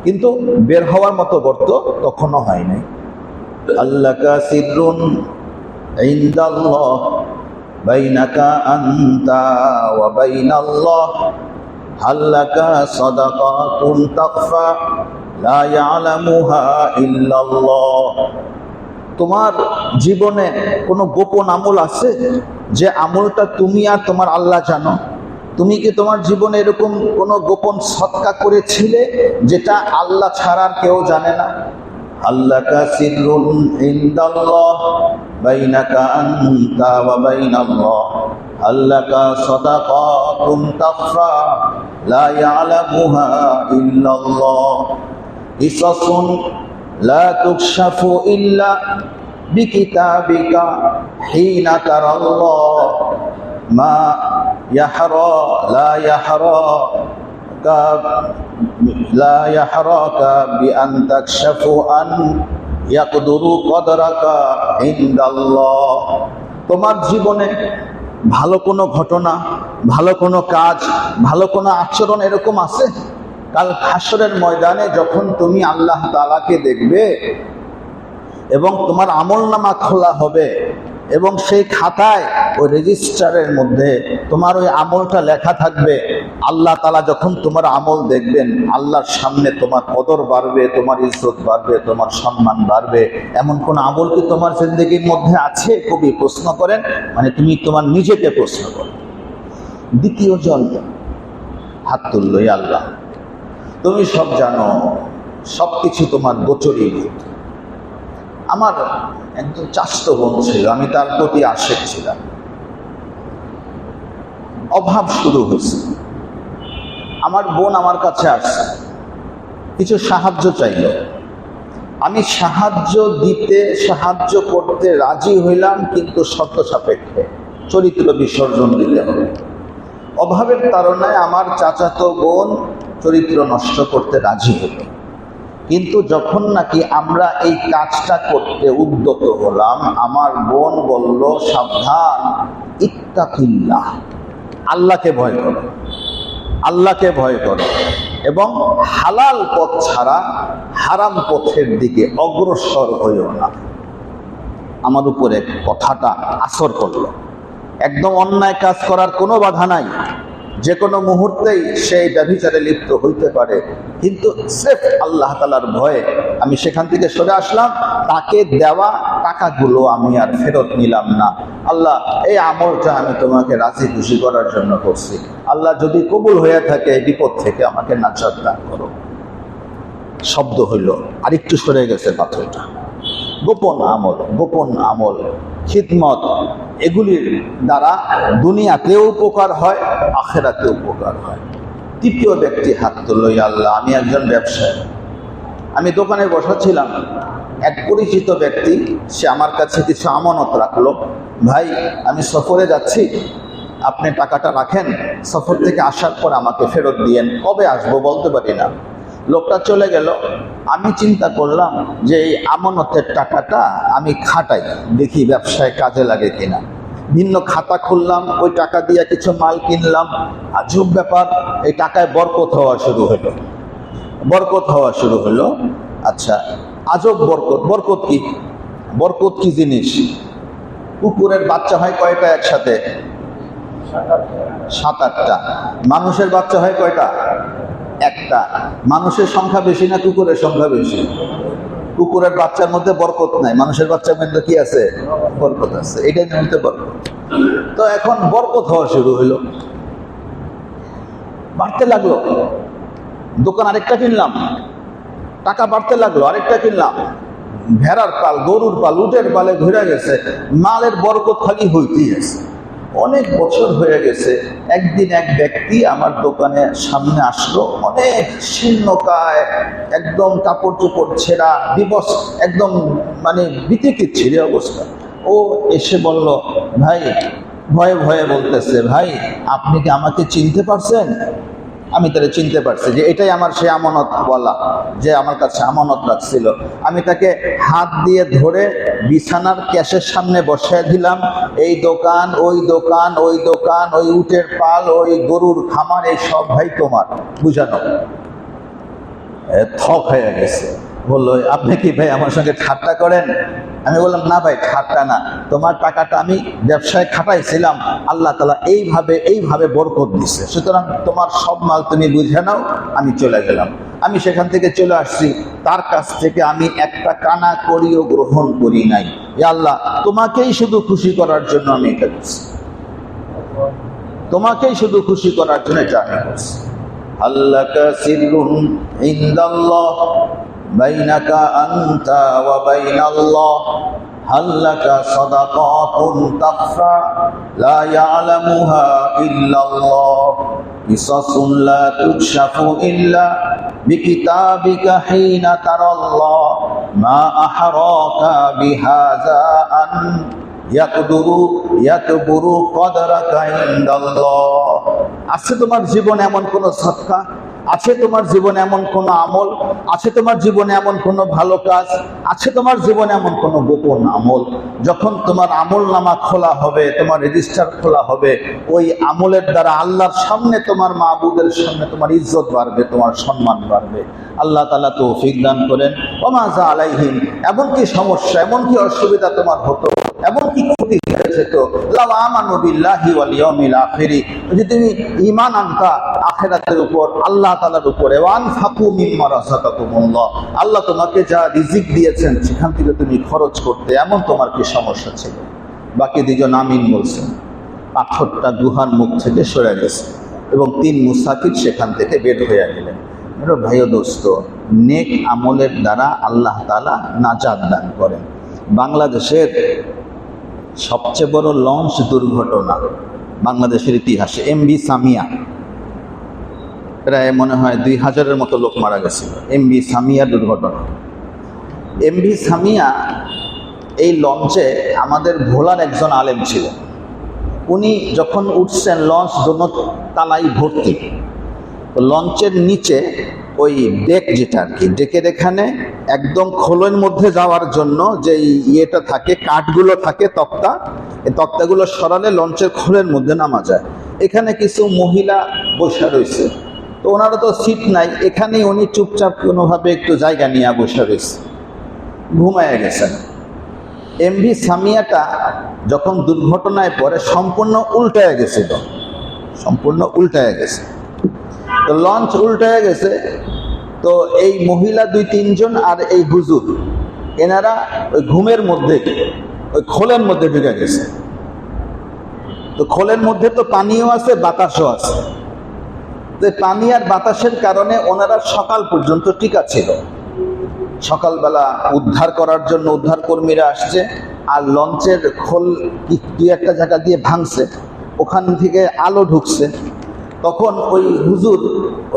কিন্তু বের হওয়ার মতো গর্ত তখনও হয় নাই। আল্লাকা সিররুন ইনদাল্লাহ বাইনাকা আনতা ওয়া বাইনাল্লাহ, আল্লাকা সাদাকাতুন তাখফা লা ইয়ালামুহা ইল্লাল্লাহ। তোমার জীবনে কোনো গোপন আমল আছে যে আমলটা তুমি আর তোমার আল্লাহ জানো? তুমি কি তোমার জীবনে এরকম কোনো গোপন সদকা করেছিলে যেটা আল্লাহ ছাড়া আর কেউ জানে না? আল্লাকা সিররুন ইনদাল্লাহ বাইনাকা আনতা ওয়া বাইনাল্লাহ, আল্লাকা সাদাকাতুন তাখফা লা ইয়ালামুহা ইল্লাল্লাহ, ইসাসুন লা তুকশাফু ইল্লা বিকিতাবিকা হিনা তারাল্লাহ মা ইয়াহরা লা ইয়াহরাকা বিআন তাকশাফু আন ইয়াকদুরু কদরাকা ইনদাল্লাহ। তোমার জীবনে ভালো কোনো ঘটনা, ভালো কোনো কাজ, ভালো কোনো আচরণ এরকম আছে? কাল হাসরের ময়দানে যখন তুমি আল্লাহ তাআলাকে দেখবে এবং তোমার আমলনামা খোলা হবে এবং সেই খাতায় ওই রেজিস্টারের মধ্যে তোমার ওই আমলটা লেখা থাকবে, আল্লাহ তাআলা যখন তোমার আমল দেখবেন, আল্লাহর সামনে তোমার কদর বাড়বে, তোমার ইজ্জত বাড়বে, তোমার সম্মান বাড়বে। এমন কোন আমল কি তোমার জিন্দেগির মধ্যে আছে? কবি প্রশ্ন করেন, মানে তুমি তোমার নিজেকে প্রশ্ন করো। দ্বিতীয় জন হাত তুলল, আল্লাহ তুমি সব জানো, সব কিছু তোমার গোচরীভূত। আমার একজন চাচাতো বোন ছিল, আমি তার প্রতি আশেক ছিলাম। অভাব শুরু হয়েছে, আমার বোন আমার কাছে আসছে, কিছু সাহায্য চাইল। আমি সাহায্য দিতে, সাহায্য করতে রাজি হইলাম, কিন্তু শর্ত সাপেক্ষে, চরিত্র বিসর্জন দিতে হবে। অভাবের তাড়নায় আমার চাচাতো বোন চরিত্র নষ্ট করতে রাজি হলো, কিন্তু যখন নাকি আমরা এই কাজটা করতে উদ্যত হলাম, আমার বোন বলল, সাবধান, ইত্তাকিল্লাহ, আল্লাহকে ভয় করো, আল্লাহকে ভয় করো, এবং হালাল পথ ছাড়া হারাম পথের দিকে অগ্রসর হইও না। আমার উপরে কথাটা আসর করলো। একদম অন্যায় কাজ করার কোনো বাধা নাই, যে কোনো মুহূর্তেই সেই ব্যভিচারে লিপ্ত হইতে পারে, কিন্তু স্রেফ আল্লাহ তাআলার ভয়ে আমি সেখান থেকে সরে আসলাম। তাকে দেওয়া টাকাগুলো আমি আর ফেরত নিলাম না। আল্লাহ, এই আমলটা আমি তোমাকে রাজি খুশি করার জন্য করছি। আল্লাহ যদি কবুল হয়ে থাকে এই বিপদ থেকে আমাকে নাজাত দান করো। শব্দ হইল, আর একটু সরে গেছে পাথরটা। গোপন আমল, গোপন আমল, খিদমত, এগুলির দ্বারা দুনিয়াতেও উপকার হয়, আখিরাতেও উপকার হয়। তৃতীয় ব্যক্তি হাত তুলল, আল্লাহ আমি একজন ব্যবসায়ী, আমি দোকানে বসাছিলাম, এক পরিচিত ব্যক্তি সে আমার কাছে কিছু আমানত রাখলো, ভাই আমি সফরে যাচ্ছি, আপনি টাকাটা রাখেন, সফর থেকে আসার পর আমাকে ফেরত দিয়েন। কবে আসবো বলতে পারি না। লোকটা চলে গেল। আমি চিন্তা করলাম যে এই আমানতের টাকাটা আমি খাটাই, দেখি ব্যবসায় কাজে লাগে কিনা। ভিন্ন খাতা খুললাম, ওই টাকা দিয়ে কিছু মাল কিনলাম। আজব ব্যাপার, এই টাকায় বরকত হওয়া শুরু হলো, বরকত হওয়া শুরু হলো। আচ্ছা, আজব বরকত। বরকত কি? বরকত কি জিনিস? কুকুরের বাচ্চা হয় কয়টা একসাথে? 7-8টা। মানুষের বাচ্চা হয় কয়টা? একটা। মানুষের সংখ্যা বেশি না কুকুরের সংখ্যা বেশি? কুকুরের বাচ্চার মধ্যে বরকত নাই, মানুষের বাচ্চার মধ্যে কি আছে? বরকত আছে। এটাই মধ্যে বরকত। তো এখন বরকত হওয়া শুরু হইল, বাড়তে লাগলো। দোকান আরেকটা কিনলাম, টাকা বাড়তে লাগলো, আরেকটা কিনলাম। ভেড়ার পাল, গরুর পাল, উটের পালে ঘুরে গেছে, মালের বরকত খালি হইতেই আছে। অনেক বছর হয়ে গেছে। একদিন এক ব্যক্তি আমার দোকানের সামনে আসলো, অনেক শীর্ণকায়, একদম কাপড় চোপড় ছেঁড়া, বিবস, একদম মানে বিতিকিচ্ছির অবস্থা। ও এসে বলল, ভাই, ভয়ে ভয়ে বলতেছে, ভাই আপনি কি আমাকে চিনতে পারছেন? আমি তাহলে চিনতে পারছি যে এটাই আমার সে আমানত বলা, যে আমার কাছে আমানত রাখছিল। আমি তাকে হাত দিয়ে ধরে বিছানার ক্যাশের সামনে বসায় দিলাম। এই দোকান, ওই দোকান, ওই দোকান, ওই উটের পাল, ওই গরুর খামার, এই সব ভাই তোমার, বুঝানো। থক হয়ে গেছে। বললো, আপনি কি ভাই আমার সঙ্গে ঠাট্টা করেন? আমি বললাম, না ভাই, ঠাট্টা না, তোমার টাকাটা আমি ব্যবসায় খাটাইছিলাম, আল্লাহ তাআলা এইভাবে বরকত দিচ্ছে, সুতরাং তোমার সব মাল তুমি বুঝে নাও। আমি চলে গেলাম। আমি সেখান থেকে চলে আসছি, তার কাছ থেকে আমি একটা কানা করিও গ্রহণ করি নাই। এ আল্লাহ, তোমাকেই শুধু খুশি করার জন্য আমি এটা করছি, তোমাকেই শুধু খুশি করার জন্য এটা আমি করছি। আল্লাকা সিররুন ইনদাল্লাহ বাইনাকা আনতা ওয়া বাইনাল্লাহ, হাল্লাকা সাদাকাতুন তাখফা লা ইয়ালামুহা ইল্লাল্লাহ, কিসাসুন লা তুকশাফু ইল্লা বিকিতাবিকা হিনা তারাল্লাহ, মা আহরাকা বিহাযা আন ইয়াকবুরু কদরাকা ইনদাল্লাহ। আছে তোমার জীবনে এমন কোন সদকা, আছে তোমার জীবনে এমন কোন আমল, আছে তোমার জীবনে এমন কোন ভালো কাজ, আছে তোমার জীবনে এমন কোন গোপন আমল, যখন তোমার আমল নামা খোলা হবে, তোমার রেজিস্টার খোলা হবে, ওই আমলের দ্বারা আল্লাহর সামনে, তোমার মাবুদের সামনে তোমার ইজ্জত বাড়বে, তোমার সম্মান বাড়বে। আল্লাহ তাআলা তৌফিক দান করেন। ওয়া মা যা আলাইহিম, এমন কি সমস্যা, এমন কি অসুবিধা তোমার হতো, এমন কি ক্ষতি হয়েছে, তো লাউ আমানু বিল্লাহি ওয়াল ইয়াউমিল আখির, যদি তুমি ঈমান আনতা আখিরাতের উপর, আল্লাহ তাআলার উপরে, ওয়া আনফাকু মিম্মা রাযাকাকুমুল্লাহ, আল্লাহ তোমাকে যা রিজিক দিয়েছেন সেখান থেকে তুমি খরচ করতে, এমন তোমার কি সমস্যা ছিল? বাকি দুজন আমিন বলছেন। পাথরটা গুহার মুখ থেকে সরে গেছে এবং 3 মুসাফির সেখান থেকে বের হয়ে গেলেন। মেরে ভাই ও দোস্ত, নেক আমলের দ্বারা আল্লাহ তাআলা নাজাত দান করেন। বাংলাদেশের সবচেয়ে বড় লঞ্চ দুর্ঘটনা বাংলাদেশের ইতিহাসে এমভি সামিয়া, প্রায় মনে হয় 2000-এর মতো লোক মারা গেছিল এমভি সামিয়া দুর্ঘটনা। এমভি সামিয়া, এই লঞ্চে আমাদের ভোলার একজন আলেম ছিলেন। উনি যখন উঠছেন, লঞ্চ দোনো তালাই ভর্তি, লঞ্চের নিচে ওই ডেক, যেটা আর কি, ডেকের এখানে একদম খোলের মধ্যে যাওয়ার জন্য যে ইয়েটা থাকে, কাঠগুলো থাকে, তক্তা, এই তক্তাগুলো সরালে লঞ্চের খোলের মধ্যে নামা যায়। এখানে কিছু মহিলা বসে রয়েছে, তো ওনারা তো সিট নাই, এখানেই উনি চুপচাপ কোনোভাবে একটু জায়গা নিয়ে বসে রয়েছে, ঘুমায় গেছেন। এমভি সামিয়াটা যখন দুর্ঘটনায় পড়ে সম্পূর্ণ উল্টায় গেছিল, সম্পূর্ণ উল্টায় গেছে। তো লঞ্চ উল্টায় গেছে, তো এই মহিলা 2-3 জন আর এই হুজুর এনারা ওই ঘুমের মধ্যে ওই খোলের মধ্যে ঢুকে গেছে। তো খোলের মধ্যে তো পানিও আছে, বাতাসও আছে। তো পানি আর বাতাসের কারণে ওনারা সকাল পর্যন্ত টিকা ছিল। সকালবেলা উদ্ধার করার জন্য উদ্ধার কর্মীরা আসছে, আর লঞ্চের খোল কি একটা জায়গা দিয়ে ভাঙছে, ওখান থেকে আলো ঢুকছে। তখন ওই হুজুর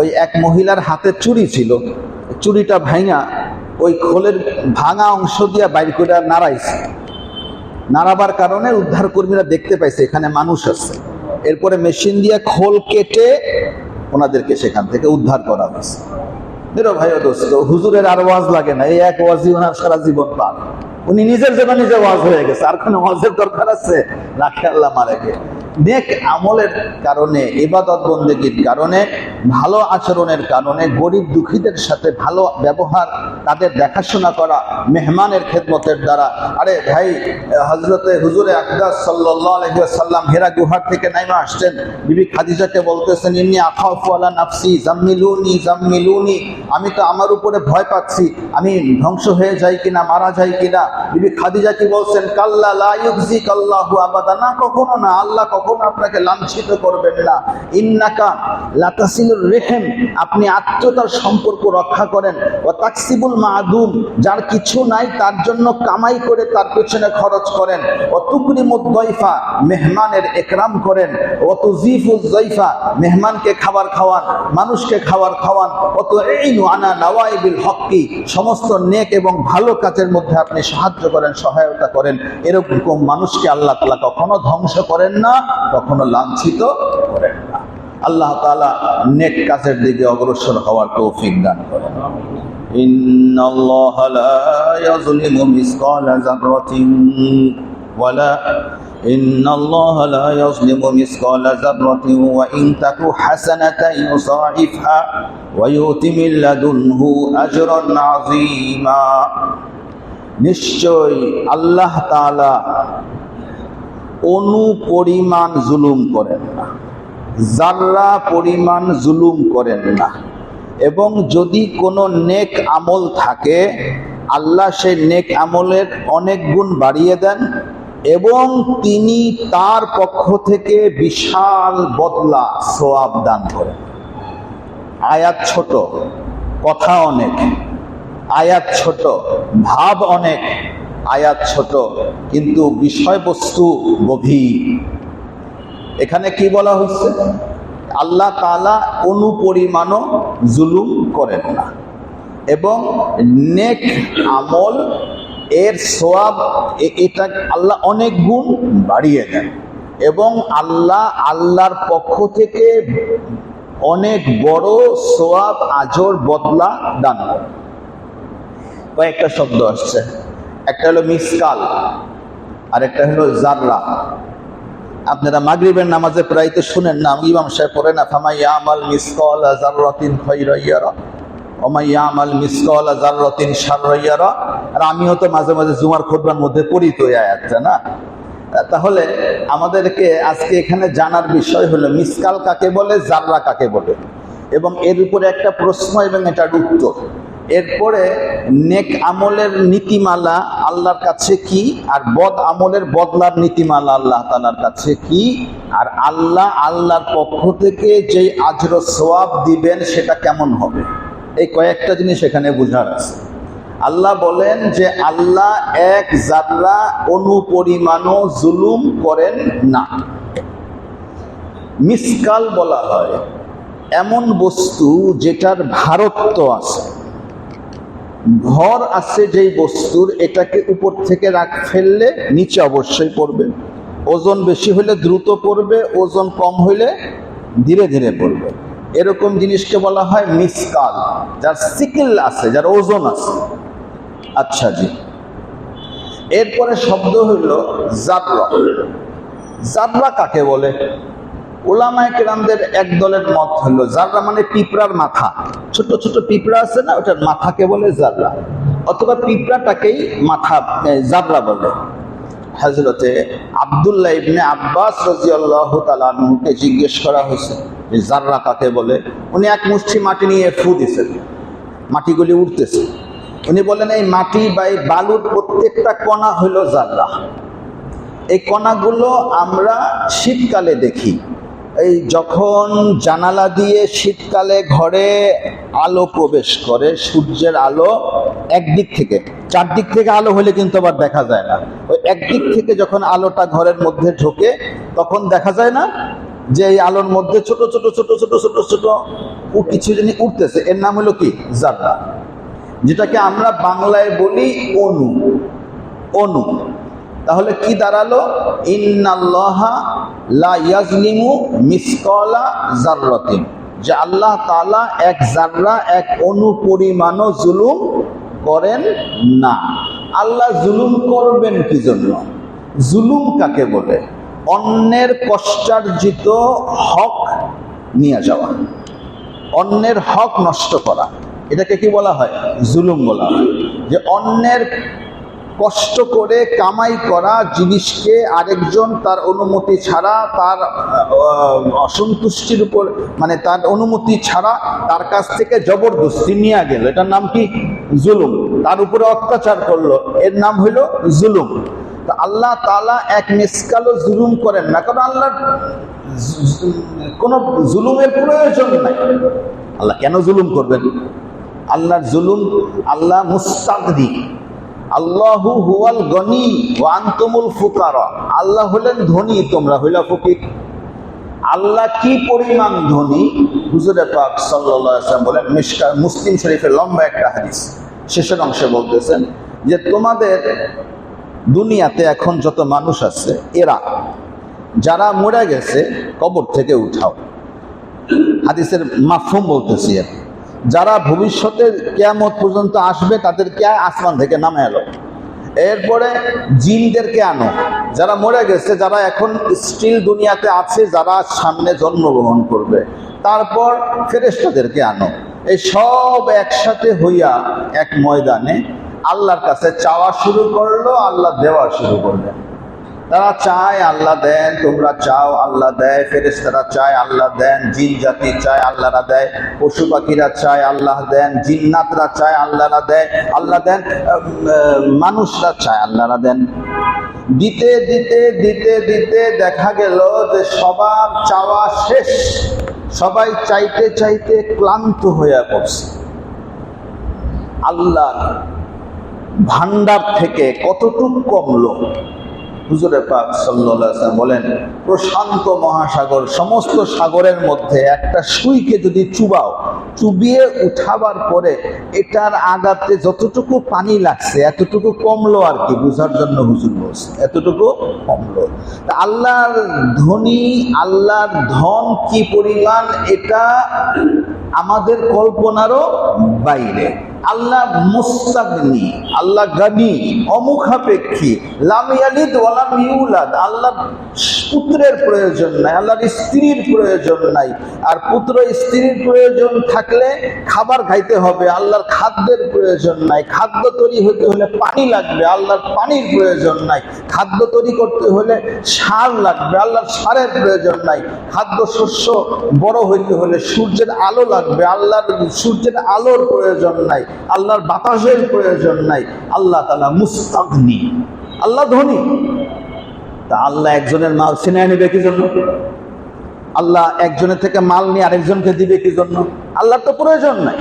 ওই এক মহিলার হাতে চুড়ি ছিল, চুড়িটা ভাঙা ওই খোলের ভাঙা অংশ দিয়ে বাইর করে নাড়াইছে। নাড়াবার কারণে উদ্ধার কর্মীরা দেখতে পাইছে এখানে মানুষ আছে। এরপরে মেশিন দিয়ে খোল কেটে ওনাদেরকে সেখান থেকে উদ্ধার করা হয়েছে। মেরো ভাই ও দোস্ত, হুজুরের আর ওয়াজ লাগে না, এই এক ওয়াজই ওনার সারা জীবন পান। উনি নিজের জন্য নিজে ওয়াজ হয়ে গেছে, আর কোনো ওয়াজের দরকার আছে? রাখে আল্লাহ মারেকে। নেক আমলের কারণে, ইবাদত বন্দেগীর কারণে, ভালো আচরণের কারণে, গরিব দুঃখীদের সাথে ভালো ব্যবহার, তাদের দেখাশোনা করা, মেহমানের খেদমতের দ্বারা। আরে ভাই, হযরতে হুজুরে আকদাস সাল্লাল্লাহু আলাইহি ওয়াসাল্লাম হেরা গুহার থেকে নাইমা আসছেন, বিবি খাদিজাকে বলতেছেন, ইন্নী আখাফু আলা নাফসি জাম্মিলুনি জাম্মিলুনি, আমি তো আমার উপরে ভয় পাচ্ছি, আমি ধ্বংস হয়ে যাই কিনা, মারা যাই কিনা। বিবি খাদিজা কি বলছেন? কাল্লা লা ইউযিকাল্লাহু আবাদা, না কখনো না, আল্লাহ কখনো আপনাকে লাঞ্ছিত করবেন না। ইন্নাকা লাতাসিলুর রেহেম, আপনি আত্মীয়তার সম্পর্ক রক্ষা করেন। ওয়া তাকসিবুল মাদুম, যার কিছু নাই তার জন্য কামাই করে তার পেছনে খরচ করেন। ওয়া তুকরিমুদ দাইফা, মেহমানের একরাম করেন। ওয়া তুযিফুজ যাইফা, মেহমানকে খাবার খাওয়ান, মানুষকে খাবার খাওয়ান। ওয়া তুঈনু আনা নাওয়াইবিল হক্কি, সমস্ত নেক এবং ভালো কাজের মধ্যে আপনি সাহায্য করেন, সহায়তা করেন। এরকম মানুষকে আল্লাহ তাআলা কখনো ধ্বংস করেন না, কখনো লাঞ্ছিত করেন না। আল্লাহ তাআলা নেক কাজের দিকে অগ্রসর হওয়ার তৌফিক দান করেন। ইন্নাল্লাহা লা ইয়াযলিমু মিসকালা যাররাতিন ওয়ালা ইন্নাল্লাহা লা ইয়াযলিমু মিসকালা যাররাতিন ওয়া ইন তাকু হাসানাতান ইউসাইফহা ওয়া ইউতি মিন লাদুনহু আজরান আযীমা। নিশ্চয় আল্লাহ তাআলা অনু পরিমাণ জুলুম করেন না, যাররা পরিমাণ জুলুম করেন না। এবং যদি কোনো নেক আমল থাকে, আল্লাহ সেই নেক আমলের অনেক গুণ বাড়িয়ে দেন এবং তিনি তার পক্ষ থেকে বিশাল বদলা সওয়াব দান করেন। আয়াত ছোট, কথা অনেক, আয়াত ছোট, ভাব অনেক, আয়াত ছোট, কিন্তু বিষয়বস্তু গভীর। এখানে কি বলা হচ্ছে? আল্লাহ তাআলা অনুপরিমাণও জুলুম করেন না এবং নেক আমল এর সওয়াব এটা আল্লাহ অনেক গুণ বাড়িয়ে দেন এবং আল্লাহর পক্ষ থেকে অনেক বড় সওয়াব, আজর, বদলা দান করেন। কয়েকটা শব্দ আসছে, একটা হলো মিসকাল আর একটা হলো জাররা। আপনারা মাগরিবের নামাজে প্রায় তো শুনেন না, ইমাম সাহেব পড়ে না, ফামান ইয়ামাল মিসকালা যাররাতিন খায়রান ইয়ারা ওয়া মান ইয়ামাল মিসকালা যাররাতিন শাররান ইয়ারা। আর আমিও তো মাঝে মাঝে জুমার খুতবার মধ্যে পড়ি তো এই আয়াতটা না। তাহলে আমাদেরকে আজকে এখানে জানার বিষয় হলো মিসকাল কাকে বলে, জাররা কাকে বলে, এবং এর উপরে একটা প্রশ্ন এবং এটার উত্তর। এরপরে নেক আমলের নীতিমালা আল্লাহর কাছে কি, আর বদ আমলের বদলার নীতিমালা আল্লাহ তাআলার কাছে কি, আর আল্লাহর পক্ষ থেকে যে আজর সওয়াব দিবেন সেটা কেমন হবে, এই কয়েকটা জিনিস এখানে বোঝার আছে। আল্লাহ বলেন যে আল্লাহ এক জাররা অনুপরিমাণও জুলুম করেন না। মিসকাল বলা হয় এমন বস্তু যেটার ভারত্ব আছে, ভর আছে যেই বস্তুর, এটাকে উপর থেকে ফেললে নিচে অবশ্যই পড়বে। ওজন বেশি হলে দ্রুত পড়বে, ওজন কম হইলে ধীরে ধীরে পড়বে। এরকম জিনিসকে বলা হয় মিসকাল, যার সিকেল আছে, যার ওজন আছে। আচ্ছা জি, এরপরে শব্দ হইল জাররা। জাররা কাকে বলে? উলামায়ে কেরামদের এক দলের মত হলো জাররা মানে পিঁপড়ার মাথা, ছোট ছোট পিঁপড়া আছে না, ওটার মাথাকে বলে জাররা, অথবা পিঁপড়াটাকেই মাথা জাররা বলে। হযরতে আব্দুল্লাহ ইবনে আব্বাস রাদিয়াল্লাহু তাআলা আনহুকে জিজ্ঞেস করা হয়েছে যে জাররা কাকে বলে। উনি এক মুষ্টি মাটি নিয়ে ফু দিয়েছেন, মাটিগুলি উঠতেছে। উনি বলেন এই মাটি বা এই বালুর প্রত্যেকটা কণা হলো জাররা। এই কণাগুলো আমরা শীতকালে দেখি, এই যখন জানালা দিয়ে শীতকালে ঘরে আলো প্রবেশ করে, সূর্যের আলো একদিক থেকে, চারদিক থেকে আলো হলে কিন্তু আবার দেখা যায় না, ওই একদিক থেকে যখন আলোটা ঘরের মধ্যে ঢোকে তখন দেখা যায় না যে এই আলোর মধ্যে ছোট ছোট ছোট ছোট ছোট ছোট কিছু জিনিস উঠতেছে, এর নাম হলো কি জাররা, যেটাকে আমরা বাংলায় বলি অণু। অণু তাহলে কি দাঁড়ালো? ইন্নাল্লাহা লা ইয়াজলিমু মিসকালা যাররাতিন, যে আল্লাহ তাআলা এক জাররা, এক অণু পরিমাণও জুলুম করেন না। আল্লাহ জুলুম করবেন কি জন্য? জুলুম কাকে বলে? অন্যের কষ্টার্জিত হক নিয়ে যাওয়া, অন্যের হক নষ্ট করা, এটাকে কি বলা হয়? জুলুম বলা হয়। যে অন্যের কষ্ট করে কামাই করা জিনিসকে আরেকজন তার অনুমতি ছাড়া, তার অসন্তুষ্টির উপর, মানে তার অনুমতি ছাড়া তার কাছ থেকে জবরদস্তি নিয়ে গেল, এটার নাম কি? জুলুম। তার উপরে অত্যাচার করলো, এর নাম হইল জুলুম। তো আল্লাহ তাআলা এক মিসকালও জুলুম করেন না, কারণ আল্লাহর কোনো জুলুমের প্রয়োজন নাই। আল্লাহ কেন জুলুম করবেন? আল্লাহর জুলুম, আল্লাহ মুস্তাগনি, আল্লাহু হুয়াল গনি ওয়া আনতুমুল ফুকারা, আল্লাহ হলেন ধনী, তোমরা হইলা ফকির। আল্লাহ কি পরিমাণ ধনী? হুজুরে পাক সাল্লাল্লাহু আলাইহি ওয়াসাল্লাম বলেন, মুসলিম শরীফের লম্বা একটা হাদিস শেষের অংশে বলতেছেন যে তোমাদের দুনিয়াতে এখন যত মানুষ আছে, এরা যারা মরে গেছে কবর থেকে উঠাও। হাদিসের মাফহুম বলতেছি, যারা ভবিষ্যতে কিয়ামত পর্যন্ত আসবে তাদেরকে আসমান থেকে নামে এলো। এরপরে জিনদেরকে আনো, যারা মরে গেছে, যারা এখন স্টিল দুনিয়াতে আছে, যারা সামনে জন্মগ্রহণ করবে। তারপর ফেরেশতাদেরকে আনো। এই সব একসাথে হইয়া এক ময়দানে আল্লাহর কাছে চাওয়া শুরু করলো, আল্লাহ দেওয়া শুরু করলেন। তারা চায়, আল্লাহ দেন, তোমরা চাও, আল্লাহ দেয়। ফেরেশতারা চায়, আল্লাহ দেন। জিন জাতি চায়, আল্লাহরা দেয়। পশু পাখিরা চায়, আল্লাহ দেন। জিন্নাতরা চায়, আল্লাহরা দেয়, আল্লাহ দেন। মানুষরা চায়, আল্লাহরা দেন। দিতে দিতে দিতে দিতে দেখা গেল যে সবার চাওয়া শেষ, সবাই চাইতে চাইতে ক্লান্ত হয়ে পড়ছে। আল্লাহর ভান্ডার থেকে কতটুকু কমলো? হুজুরে পাক সাল্লাল্লাহু আলাইহি ওয়াসাল্লাম বলেন, প্রশান্ত মহাসাগর, সমস্ত সাগরের মধ্যে একটা সুইকে যদি চুবাও, চুবিয়ে উঠাবার পরে এটার আগাতে যতটুকু পানি লাগছে এতটুকু কমলো আর কি, বুঝার জন্য হুজুর বলছে এতটুকু কমলো। তা আল্লাহর ধনী, আল্লাহর ধন কি পরিমাণ, এটা আমাদের কল্পনারও বাইরে। আল্লাহ মুস্তাগনি, আল্লাহ গানি, অমুখাপেক্ষী, লাম ইয়ালিদ ওয়া লাম ইউলাদ, আল্লাহর পুত্রের প্রয়োজন নাই, আল্লাহর স্ত্রীর প্রয়োজন নাই। আর পুত্র স্ত্রীর প্রয়োজন থাকলে খাবার খাইতে হবে, আল্লাহর খাদ্যের প্রয়োজন নাই। খাদ্য তৈরি হতে হলে পানি লাগবে, আল্লাহর পানির প্রয়োজন নাই। খাদ্য তৈরি করতে হলে সার লাগবে, আল্লাহর সারের প্রয়োজন নাই। খাদ্য শস্য বড় হইতে হলে সূর্যের আলো লাগবে, আল্লাহর সূর্যের আলোর প্রয়োজন নাই, আল্লাহর বাতাসের প্রয়োজন নাই। আল্লাহ তাআলা মুস্তাগনি, আল্লাহ ধনী। তা আল্লাহ একজনের মাল ছিনিয়ে নেবে কি জন্য? আল্লাহ একজনের থেকে মাল নিয়ে আরেকজনকে দিবে কি জন্য? আল্লাহর তো প্রয়োজন নাই।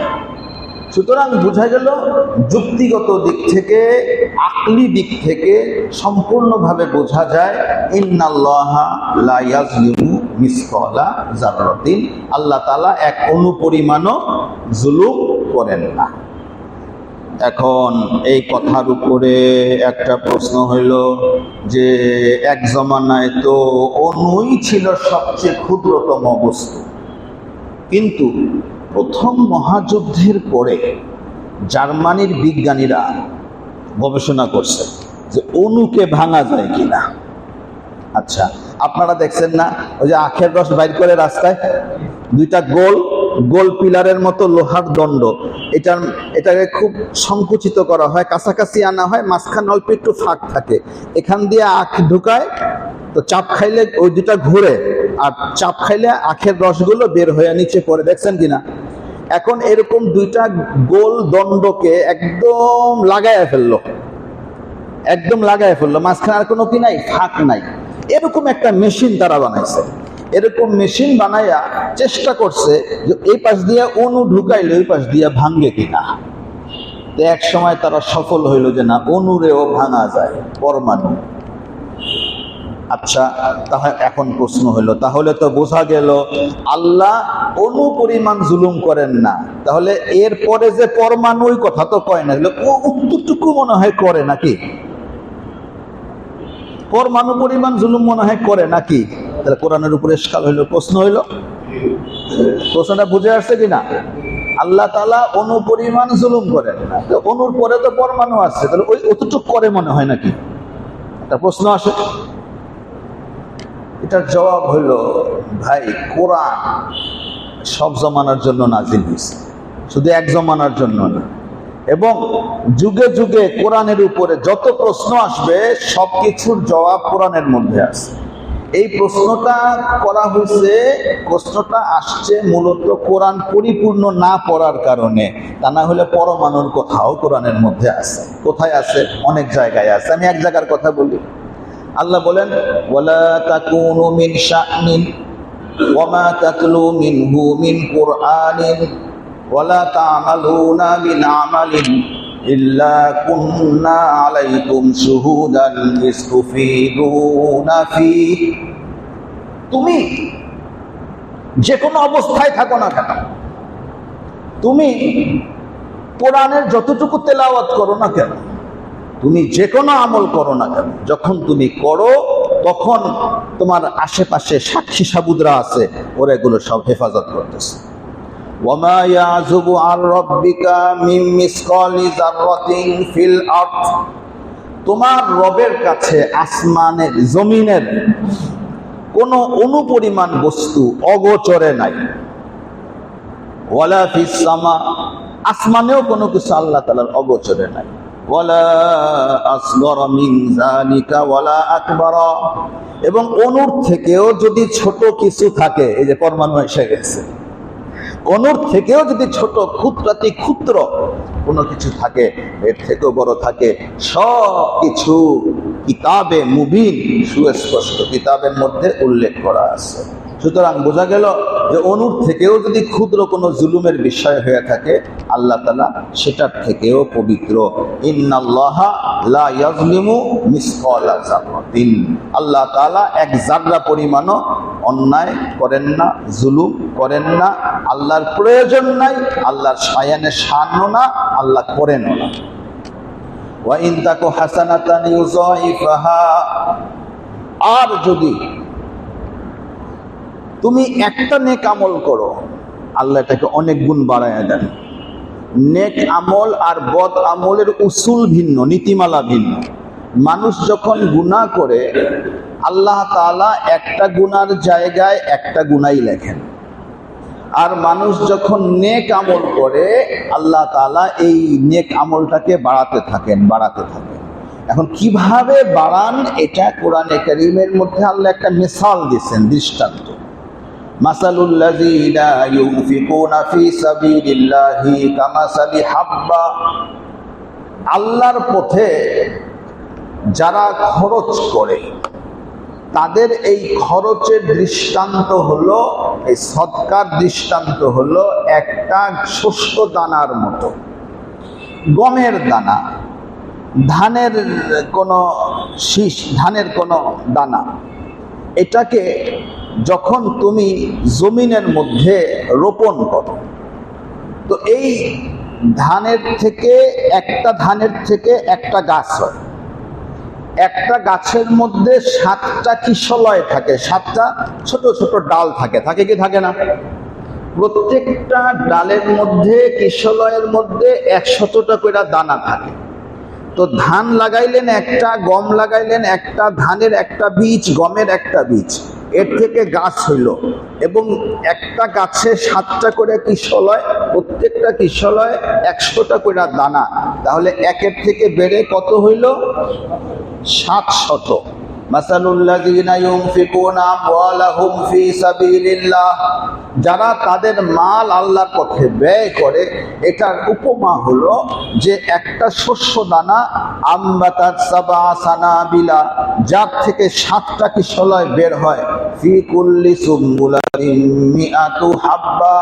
সুতরাং বোঝা গেল যুক্তিগত দিক থেকে, আকলি দিক থেকে সম্পূর্ণভাবে বোঝা যায় ইন্নাল্লাহা লা ইয়াজলিমু মিসকালা যাররাতিন, আল্লাহ তাআলা এক অনুপরিমাণও জুলুম করেন না। এখন এই কথার উপরে একটা প্রশ্ন হইল যে এক জমানায় তো অণুই ছিল সবচেয়ে ক্ষুদ্রতম বস্তু, কিন্তু প্রথম মহাযুদ্ধের পরে জার্মানির বিজ্ঞানীরা গবেষণা করছে যে অণুকে ভাঙা যায় কিনা। আচ্ছা, আপনারা দেখছেন না ওই যে আখের রস বাইর করে রাস্তায়, দুইটা গোল গোল পিলারের মতো লোহার দণ্ড, এটাকে খুব সংকুচিত করা হয়, কাছাকাছি আনা হয়, মাঝখানে অল্প একটু ফাঁক থাকে, এখান দিয়ে আখ ঢুকায়, তো চাপ খাইলে ওই দুটা ঘুরে, আর চাপ খাইলে আখের রসগুলো বের হয়ে নিচে পড়ে, দেখছেন কিনা? এখন এরকম দুইটা গোল দণ্ডকে একদম লাগায় ফেললো, মাঝখানে আর কোনো কি নাই, ফাঁক নাই। এরকম একটা মেশিন তারা বানাইছে। এরকম মেশিন বানাইয়া চেষ্টা করছে যে এই পাশ দিয়ে অণু ঢুকাইলে ওই পাশ দিয়ে ভাঙ্গে কিনা। তো এক সময় তারা সফল হইল যে না, অণুরেও ভাঙা যায়, পরমাণু। আচ্ছা, তাহলে এখন প্রশ্ন হলো, তাহলে তো বোঝা গেল আল্লাহ অণু পরিমাণ জুলুম করেন না, তাহলে এরপরে যে পরমাণুই কথা তো কয় না, ও উত্তরটুকু মনে হয় করে নাকি? পরমাণু পরিমাণ জুলুম মনে হয় করে নাকি? তাহলে কোরআনের উপরে ইশকাল হইল, প্রশ্ন হইল। প্রশ্নটা বুঝে আসছে কিনা? আল্লাহ তাআলা অণু পরিমাণ জুলুম করেন না, তো অণুর পরে তো পরমাণু আছে, তাহলে ওই অতটুকু করে মনে হয় নাকি? একটা প্রশ্ন আসে। এটার জবাব হইল, ভাই, কোরআন সব জমানার জন্য নাজিল হয়েছে, শুধু এক জমানার জন্য না। এবং যুগে যুগে কোরআনের উপরে যত প্রশ্ন আসবে সবকিছুর জবাব কোরআনের মধ্যে আছে। এই প্রশ্নটা করা হয়েছে, প্রশ্নটা আসছে মূলত কোরআন পরিপূর্ণ না পড়ার কারণে, তা না হলে পরমাণুর কথাও কোরআনের মধ্যে আছে। কোথায় আছে? অনেক জায়গায় আছে। আমি এক জায়গার কথা বলি। আল্লাহ বলেন, ওয়ালা তাকুনু মিন শা'নিন ওয়া মা তাতলু মিনহু মিন কুরআনিন ওয়ালা তা'মালুনা মিন আমালিন ইল্লা কুন্না আলাইকুম শুহুদান ইস্তুফিদুনা ফীহি। তুমি যে কোনো অবস্থায় থাকো না কেন, তুমি কোরআনের যতটুকু তেলাওয়াত করো না কেন, তুমি যে কোনো আমল করো না কেন, যখন তুমি করো তখন তোমার আশেপাশে সাক্ষী সাবুদরা আছে, ওরা এগুলো সব হেফাজত করতেছে। ওয়ামা ইয়াযুবু আর রাব্বিকা মিন মিসকালি যাররাতিন ফিল আরদ, তোমার রবের কাছে আসমানের জমিনের কোনো অনুপরিমাণ বস্তু অগোচরে নাই। ওয়ালা ফিস সামা, আসমানেও কোনো কিছু আল্লাহ তাআলার অগোচরে নাই। ওয়ালা আসগরা মিন যালিকা ওয়ালা আকবারা, এবং অণুর থেকেও যদি ছোট কিছু থাকে, এই যে পরমাণু এসে গেছে, অণুর থেকেও যদি ছোট ক্ষুদ্রাতি ক্ষুদ্র কোনো কিছু থাকে, এর থেকেও বড় থাকে, সব কিছু কিতাবে মুবিন, সুস্পষ্ট কিতাবের মধ্যে উল্লেখ করা আছে। সুতরাং বোঝা গেল যে অণুর থেকেও যদি ক্ষুদ্র কোনো জুলুমের বিষয় হয়ে থাকে, আল্লাহ তাআলা সেটার থেকেও পবিত্র। ইন্নাল্লাহা লা ইয়াজলিমু মিসকালা যাররাতিন, আল্লাহ তাআলা এক জাররা পরিমাণও অন্যায় করেন না, জুলুম করেন না। আল্লাহর প্রয়োজন নাই, আল্লাহর শায়ানে শানও না, আল্লাহ করেনও না। ওয়া ইন তাকু হাসানাতান ইউযাইফাহা, আর যদি তুমি একটা নেক আমল করো, আল্লাহ এটাকে অনেক গুণ বাড়ায় দেন। নেক আমল আর বদ আমলের উসুল ভিন্ন, নীতিমালা ভিন্ন। মানুষ যখন গুনাহ করে, আল্লাহ তাআলা একটা গুনার জায়গায় একটা গুনাই লেখেন, আর মানুষ যখন নেক আমল করে, আল্লাহ তাআলা এই নেক আমলটাকে বাড়াতে থাকেন। এখন কিভাবে বাড়ান, এটা কোরআনে কারীমের মধ্যে আল্লাহ একটা মিসাল দিয়েছেন, দৃষ্টান্ত। মাসালুল লাযীনা ইউনফিকুনা ফী সাবিলিল্লাহি কামাসালি হাব্বা, আল্লাহর পথে যারা খরচ করে, তাদের এই খরচের দৃষ্টান্ত হলো, এই সদকার দৃষ্টান্ত হলো একটা শস্য দানার মতো। গমের দানা, ধানের কোনো শীষ, ধানের কোনো দানা, এটাকে যখন তুমি জমিনের মধ্যে রোপণ করো, তো এই ধানের থেকে একটা গাছ হয়। একটা গাছের মধ্যে 7টা কিশলয় থাকে, 7টা ছোট ছোট ডাল থাকে, থাকে কি থাকে না? প্রত্যেকটা ডালের মধ্যে, কিশলয়ের মধ্যে 100টা করে দানা থাকে। তো ধান লাগাইলেন একটা, গম লাগাইলেন একটা, ধানের একটা বীজ, গমের একটা বীজ, এর থেকে গাছ হইল, এবং একটা গাছে 7টা করে কিশলয়, প্রত্যেকটা কিশলয় 100টা করে দানা, তাহলে একের থেকে বেড়ে কত হইল? 700। মাসালুল্লাযীনা ইউনফিকুনা আমওয়ালাহুম ফী সাবিলিল্লাহ, যারা তাদের মাল আল্লাহর পথে ব্যয় করে, এটার উপমা হলো যে একটা শস্য দানা, আমবাতাত সাবআ সানাবিলা, যার থেকে 7টা কিশলয় বের হয়, ফী কুল্লি সুমবুলাতিন মিআতু হাব্বা,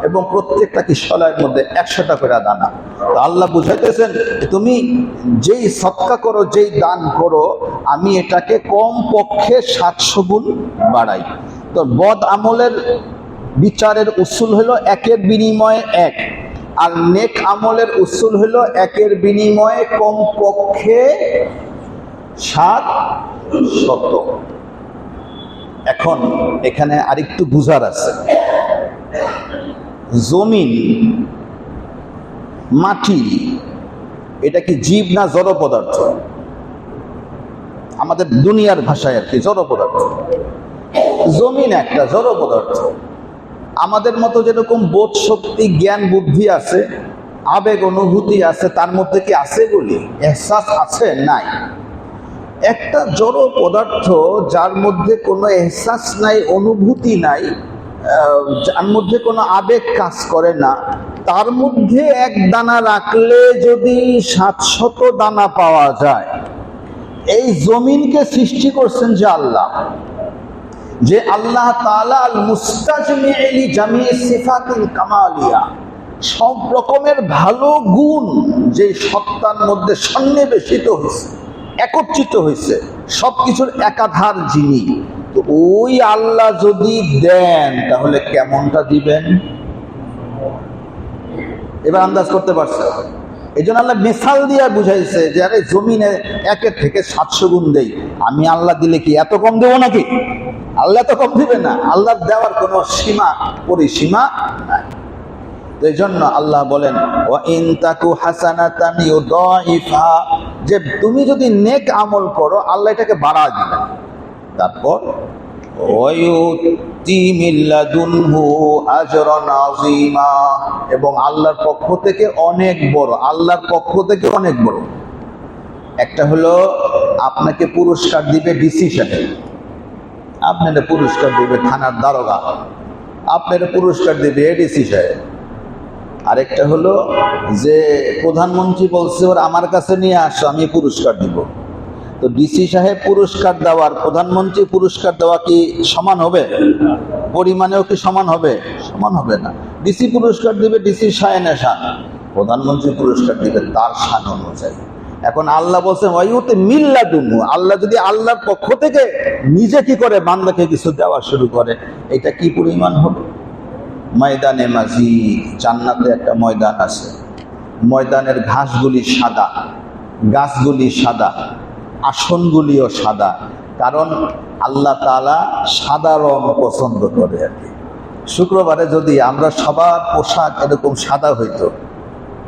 এবং প্রত্যেকটা কিশলয়ের মধ্যে 100টা করে দানা। তো আল্লাহ বুঝাইতেছেন, তুমি যেই সদকা করো, যেই দান করো, আমি এটাকে কম পক্ষে 700 গুণ বাড়াই। তো বদ আমলের বিচারের উসুল হলো 1-এর বিনিময়ে 1, আর নেক আমলের উসুল হলো 1-এর বিনিময়ে কম পক্ষে 700। এখন এখানে আরেকটু বুঝার আছে। জমিন, মাটি, এটা কি জীব না জড় পদার্থ? আমাদের দুনিয়ার ভাষায় আর কি জড় পদার্থ। জমিন একটা জড় পদার্থ। আমাদের মতো যেরকম বোধ শক্তি, জ্ঞান, বুদ্ধি আছে, আবেগ অনুভূতি আছে, তার মধ্যে কি আছে বলি এহসাস আছে? নাই। একটা জড় পদার্থ যার মধ্যে কোনো এহসাস নাই, অনুভূতি নাই, যার মধ্যে কোনো আবেগ কাজ করে না, তার মধ্যে এক দানা রাখলে যদি 700 দানা পাওয়া যায়। এই জমিনকে সৃষ্টি করছেন যে আল্লাহ, যে আল্লাহ তাআলা আল মুস্তাজমি লি জামি সিফাতিল কামালিয়া, সব রকমের ভালো গুণ যে সত্তার মধ্যে সন্নিবেশিত হয়েছে, একত্রিত হয়েছে, সবকিছুর একাধার যিনি, তো ওই আল্লাহ যদি দেন তাহলে কেমনটা দিবেন? এবার আন্দাজ করতে পারছে? এই জন্য আল্লাহ মিসাল দিয়ে বুঝাইছে যে আরে জমিনে 1-এর থেকে 700 গুণ দেই, আমি আল্লাহ দিলে কি এত কম দেবো নাকি? আল্লাহ তো কম দিবে না, আল্লাহ দেওয়ার কোনো সীমা পরিসীমা নাই। তো এই জন্য আল্লাহ বলেন, ওয়া ইন তাকু হাসানাতান ইউদাইফা, যে তুমি যদি নেক আমল করো আল্লাহ এটাকে বাড়া দিবেন। তারপর ওয়ায়ুতি মিন লাদুনহু আজরান আযীমা, এবং আল্লাহর পক্ষ থেকে অনেক বড়, আল্লাহর পক্ষ থেকে অনেক বড়। একটা হলো আপনাকে পুরস্কার দিবে ডিসি সাহেব, আপনার পুরস্কার দিবে থানার দারোগা, আপনার পুরস্কার দিবে এডিসি সাহেব। আরেকটা হলো যে প্রধানমন্ত্রী বলছে ওর আমার কাছে নিয়ে আসো, আমি পুরস্কার দিব। তো ডিসি সাহেব পুরস্কার দেওয়ার, প্রধানমন্ত্রী পুরস্কার দেওয়া কি সমান হবে? পরিমাণেও কি সমান হবে? সমান হবে না। ডিসি পুরস্কার দিবে ডিসি শানে শান, প্রধানমন্ত্রী পুরস্কার দিবে তার শান অনুযায়ী। এখন আল্লাহ বলছেন ওয়ায়ুতি মিন লাদুনহু, আল্লাহ যদি আল্লাহর পক্ষ থেকে নিজে কি করে বান্দাকে কিছু দেওয়া শুরু করে, এটা কি পরিমাণ হবে? ময়দানে মাজিদ, জান্নাতে একটা ময়দান আছে, ময়দানের ঘাসগুলি সাদা, গাছগুলি সাদা, আসনগুলিও সাদা, কারণ আল্লাহ তাআলা সাদা রং পছন্দ করে আর কি। শুক্রবারে যদি আমরা সবার পোশাক এরকম সাদা হইতো,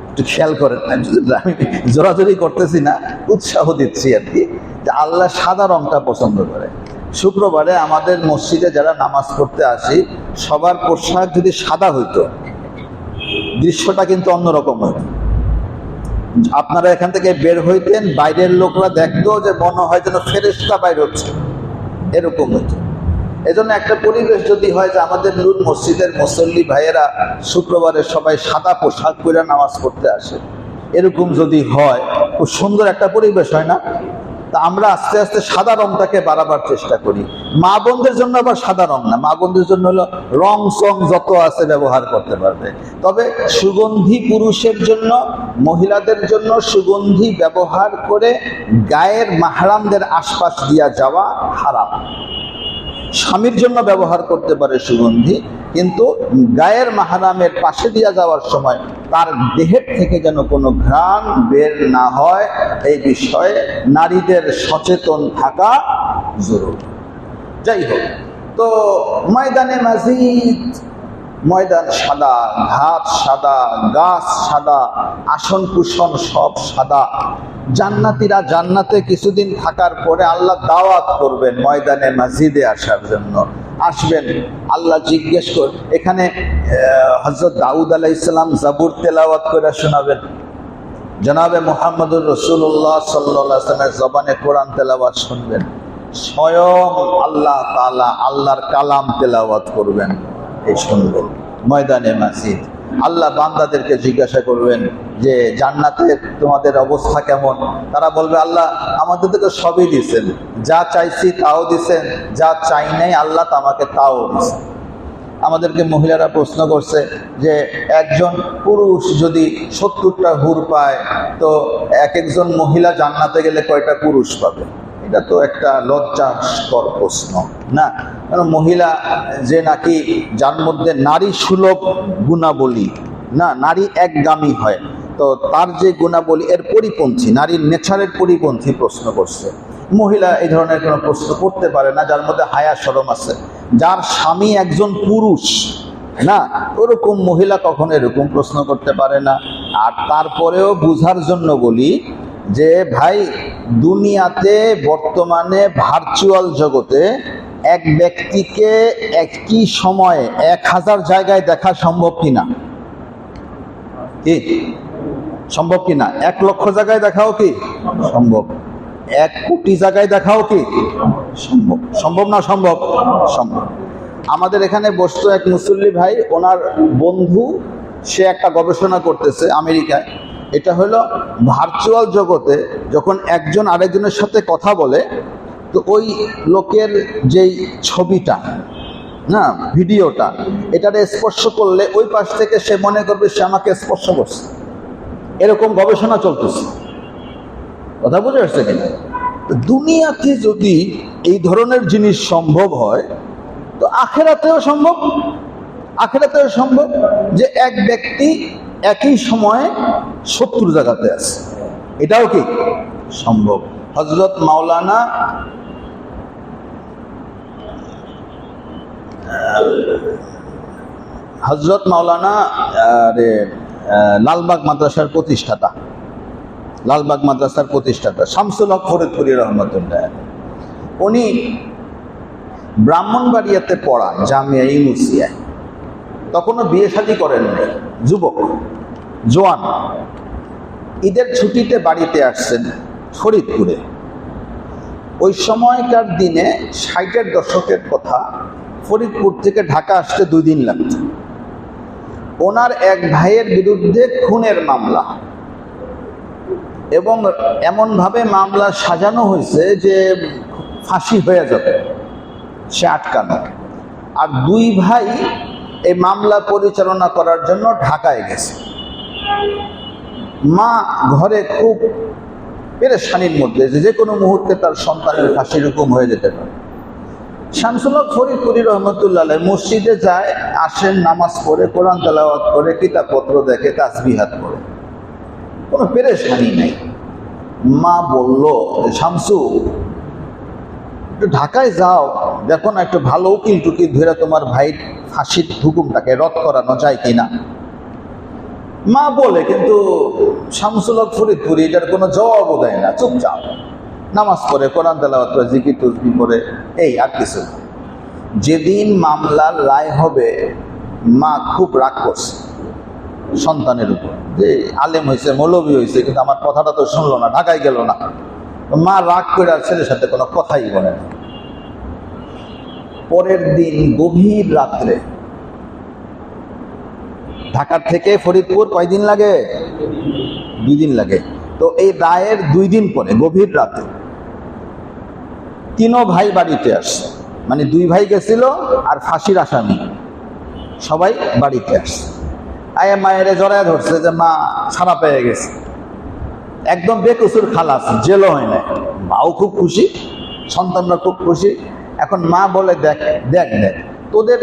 একটু খেয়াল করেন, আমি জোরাজোরি করতেছি না, উৎসাহ দিচ্ছি আর কি, যে আল্লাহ সাদা রংটা পছন্দ করে। শুক্রবারে আমাদের মসজিদে যারা নামাজ পড়তে আসি, সবার পোশাক যদি সাদা হইতো, দৃশ্যটা কিন্তু অন্যরকম হইতো। আপনারা এখান থেকে বের হইতেন, বাইরের লোকরা দেখতো যে মনে হয় যেন ফেরেশতা বাইর হচ্ছে, এরকম হইতো। এজন্য একটা পরিবেশ যদি হয় যে আমাদের নূর মসজিদের মুসল্লি ভাইয়েরা শুক্রবারে সবাই সাদা পোশাক পরে নামাজ পড়তে আসে, এরকম যদি হয় খুব সুন্দর একটা পরিবেশ হয় না? তা আমরা আস্তে আস্তে সাদা রংটাকে বাড়াবার চেষ্টা করি। মা বোনদের জন্য আবার সাদা রং না, মা বোনদের জন্য হলো রং সং যত আছে ব্যবহার করতে পারবে। তবে সুগন্ধি পুরুষের জন্য, মহিলাদের জন্য সুগন্ধি ব্যবহার করে গায়ের মাহরামদের আশপাশ দিয়া যাওয়া হারাম। স্বামীর জন্য ব্যবহার করতে পারে সুগন্ধি, কিন্তু গায়ের মাহরামের পাশে দিয়া যাওয়ার সময় তার দেহের থেকে যেন কোনো ঘ্রাণ বের না হয়, এই বিষয়ে নারীদের সচেতন থাকা জরুরি। যাই হোক, তো ময়দানে মাজিদ, ময়দান সাদা, ঘাট সাদা, গাছ সাদা, আসন কুশন সব সাদা। জান্নাতীরা জান্নাতে কিছুদিন থাকার পরে আল্লাহ দাওয়াত করবেন ময়দানে মসজিদে আসার জন্য। আসবেন, আল্লাহ জিজ্ঞেস কর, এখানে হযরত দাউদ আলাইহিস সালাম জাবুর তেলাওয়াত করে শোনাবেন, জনাবে মুহাম্মদুর রাসূলুল্লাহ সাল্লাল্লাহু আলাইহি ওয়াসাল্লামের জবানে কোরআন তেলাওয়াত শুনবেন, স্বয়ং আল্লাহ তাআলা আল্লাহর কালাম তেলাওয়াত করবেন, এই শুনবেন ময়দানে মসজিদ। আল্লাহ বান্দাদেরকে জিজ্ঞাসা করবেন যে জান্নাতে তোমাদের অবস্থা কেমন? তারা বলবে, আল্লাহ আমাদেরকে সবই দিয়েছেন, যা চাইছি তাও দিয়েছেন, যা চাই নাই আল্লাহ আমাকে তাও দিয়েছেন। আমাদেরকে মহিলারা প্রশ্ন করছে যে একজন পুরুষ যদি 70টা হুর পায়, তো একজন মহিলা জান্নাতে গেলে কয়টা পুরুষ পাবে? এটা তো একটা লজ্জাস্কর প্রশ্ন না? কারণ মহিলা যে নাকি যার মধ্যে নারী সুলভ গুণাবলী, না নারী একগামী হয়, তো তার যে গুণাবলী এর পরিপন্থী, নারীর নেচারের পরিপন্থী প্রশ্ন করছে। মহিলা এই ধরনের কোনো প্রশ্ন করতে পারে না যার মধ্যে হায়া শরম আছে, যার স্বামী একজন পুরুষ, না ওরকম মহিলা কখনো এরকম প্রশ্ন করতে পারে না। আর তারপরেও বুঝার জন্য বলি যে ভাই, দুনিয়াতে বর্তমানে ভার্চুয়াল জগতে এক ব্যক্তিকে একই সময়ে 1000 জায়গায় দেখা সম্ভব কিনা? কি সম্ভব কিনা? 1 লক্ষ জায়গায় দেখাও কি সম্ভব? 1 কোটি জায়গায় দেখাও কি সম্ভব? সম্ভব না সম্ভব? সম্ভব। আমাদের এখানে বসতো এক মুসল্লি ভাই, ওনার বন্ধু, সে একটা গবেষণা করতেছে আমেরিকায়। এটা হলো ভার্চুয়াল জগতে যখন একজন আরেকজনের সাথে কথা বলে, তো ওই লোকের যেই ছবিটা, না ভিডিওটা, এটারে স্পর্শ করলে ওই পাশ থেকে সে মনে করবে সে আমাকে স্পর্শ করছে। এরকম গবেষণা চলতেছে। কথা বুঝে আসছে কিনা? দুনিয়াতে যদি এই ধরনের জিনিস সম্ভব হয়, তো আখেরাতেও সম্ভব। আখেরাতেও সম্ভব যে এক ব্যক্তি একই সময়ে 70 জায়গাতে আছে, এটাও কি সম্ভব। হযরত মাওলানা লালবাগ মাদ্রাসার প্রতিষ্ঠাতা, লালবাগ মাদ্রাসার প্রতিষ্ঠাতা শামসুল হক ফরিদপুরি রহমতুল্লাহ, উনি ব্রাহ্মণবাড়িয়াতে পড়ান জামিয়া ইউনুসিয়ায়। তখনও বিয়ে শাদী করেন নাই, যুবক জোয়ান। ঈদের ছুটিতে বাড়িতে আসছেন ফরিদপুরে। ওই সময়কার দিনে 60-এর দশকের কথা, ফরিদপুর থেকে ঢাকা আসতে 2 দিন লাগত। ওনার এক ভাইয়ের বিরুদ্ধে খুনের মামলা, এবং এমনভাবে মামলা সাজানো হয়েছে যে ফাঁসি হয়ে যাবে, সে আটকানো। আর 2 ভাই এই মামলা পরিচালনা করার জন্য ঢাকায় গেছে। মা ঘরে খুব পেরেশানির মধ্যে, যে কোনো মুহূর্তে তার সন্তানের ফাঁসির হুকুম হয়ে যেতে পারে। শামসুল হক ফরিদপুরি রহমতুল্লাহ মসজিদে যায়, আসেন, নামাজ পড়ে, কোরআন তেলাওয়াত করে, কিতাবপত্র দেখে, তাসবিহাত করে, কোনো পেরেশানি নেই। মা বলল, শামসু একটু ঢাকায় যাও, দেখো না একটু ভালো উকিল টুকিল ধরে তোমার ভাইয়ের ফাঁসির হুকুমটাকে রদ করানো যায় কিনা। মা বলে, কিন্তু শামসুল হক ফরিদপুরি এটার কোনো জবাবও দেয় না, চুপচাপ নামাজ পড়ে, কোরআন তেলাওয়াত করে, জিকির তসবিহ করে, এই আর কিছু। যেদিন মামলার রায় হবে, মা খুব রাগ করছে সন্তানের উপর, যে আলেম হয়েছে, মৌলবী হয়েছে, কিন্তু আমার কথাটা তো শুনলো না, ঢাকায় গেল না। মা রাগ করে আর ছেলের সাথে কোনো কথাই বলে না। পরের দিন গভীর রাত্রে, ঢাকার থেকে ফরিদপুর কয়দিন লাগে? 2 দিন লাগে। তো এই রায়ের 2 দিন পরে গভীর রাতে 3 ভাই বাড়িতে আসছে, মানে 2 ভাই গেছিল আর ফাঁসির আসামি সবাই বাড়িতে আসছে। আয়ে মায়েরে জড়ায় ধরছে যে মা ছাড়া পেয়ে গেছে, একদম বেকসুর খালাস, জেলও হয় না। মাও খুব খুশি, সন্তানরা খুব খুশি। এখন মা বলে, দেখ দেখ দেখ, তোদের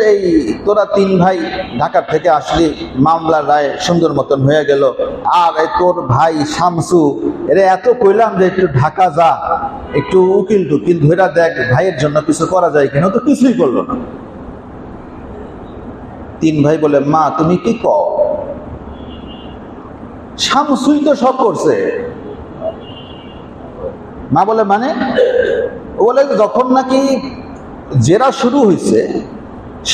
তোরা 3 ভাই ঢাকার থেকে আসলি, মামলার রায় সুন্দর মতন হয়ে গেল, আর তোর ভাই শামসু এরা এত কইলাম যে একটু ঢাকা যা, একটু উকিল টুকিল ধরে দেখ, ভাইয়ের জন্য কিছু করা যায় কিনা, তো কিছুই করলো না। তিন ভাই বলে, মা তুমি কি কও, শামসুই তো সব করছে। মা বলে মানে? ও বলে যখন নাকি জেরা শুরু হয়েছে,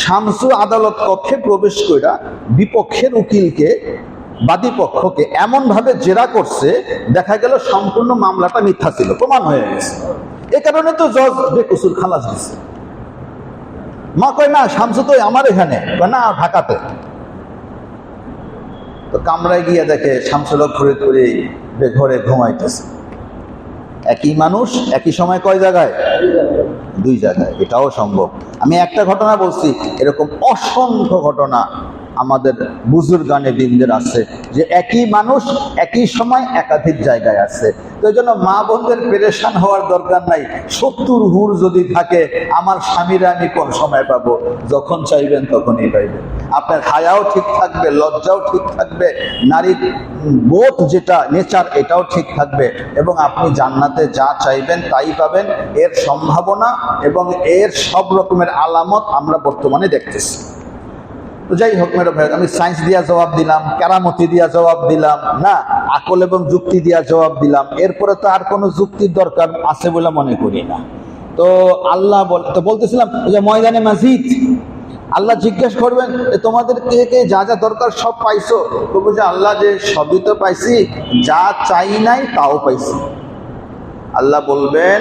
শামসু আদালত কক্ষে প্রবেশ কইরা বিপক্ষের উকিলকে, বাদী পক্ষকে এমন ভাবে জেরা করছে, দেখা গেল সম্পূর্ণ মামলাটা মিথ্যা ছিল, প্রমাণ হয়ে গেছে। এ কারণে তো জজ বেকসুর খালাস দিচ্ছে। মা কয় না, শামসু তো আমার এখানে, না ঢাকাতে। তো কামরায় গিয়ে দেখে শামসুল হক ফরিদপুরে বেঘরে ঘুমাইতেছে। একই মানুষ একই সময় কয় জায়গায়? দুই জায়গায়। এটাও সম্ভব। আমি একটা ঘটনা বলছি, এরকম অসংখ্য ঘটনা আমাদের বুজুর্গানে দিনদের আছে যে একই মানুষ একই সময় একাধিক জায়গায় আছে। তো এই জন্য মা বোনদের পেরেশান হওয়ার দরকার নাই। 70 হুর যদি থাকে, আমার স্বামীরা আমি কোন সময় পাবো? যখন চাইবেন তখনই পাইবেন। আপনার হায়াও ঠিক থাকবে, লজ্জাও ঠিক থাকবে, নারীর বোধ যেটা নেচার এটাও ঠিক থাকবে, এবং আপনি জান্নাতে যা চাইবেন তাই পাবেন। এর সম্ভাবনা এবং এর সব রকমের আলামত আমরা বর্তমানে দেখতেছি। তো যাই হোক মেরো ভাই, আমি সায়েন্স দিয়া জবাব দিলাম, কেরামতি দিয়া জবাব দিলাম না, আকল এবং যুক্তি দিয়া জবাব দিলাম। এরপরে তো আর কোনো যুক্তির দরকার আছে বলে মনে করি না। তো আল্লাহ তো বলতেছিলাম যে ময়দানে মাজিদ আল্লাহ জিজ্ঞেস করবেন, তোমাদের কে কে যা যা দরকার সব পাইছো? তবু যে আল্লাহ, যে সবই তো পাইছি, যা চাই নাই তাও পাইছি। আল্লাহ বলবেন,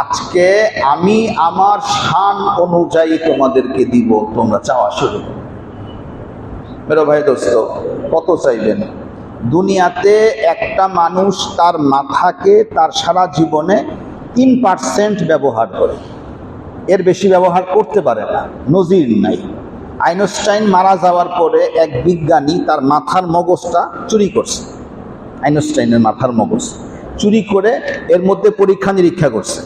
আজকে আমি আমার শান অনুযায়ী তোমাদেরকে দিব, তোমরা চাওয়া শুরু করো। মেরো ভাই দোস্ত, কত চাইবেন? দুনিয়াতে একটা মানুষ তার মাথাকে তার সারা জীবনে 3% ব্যবহার করে, এর বেশি ব্যবহার করতে পারে না, নজির নাই। আইনস্টাইন মারা যাওয়ার পরে এক বিজ্ঞানী তার মাথার মগজটা চুরি করছে। আইনস্টাইনের মাথার মগজ চুরি করে এর মধ্যে পরীক্ষা নিরীক্ষা করছে।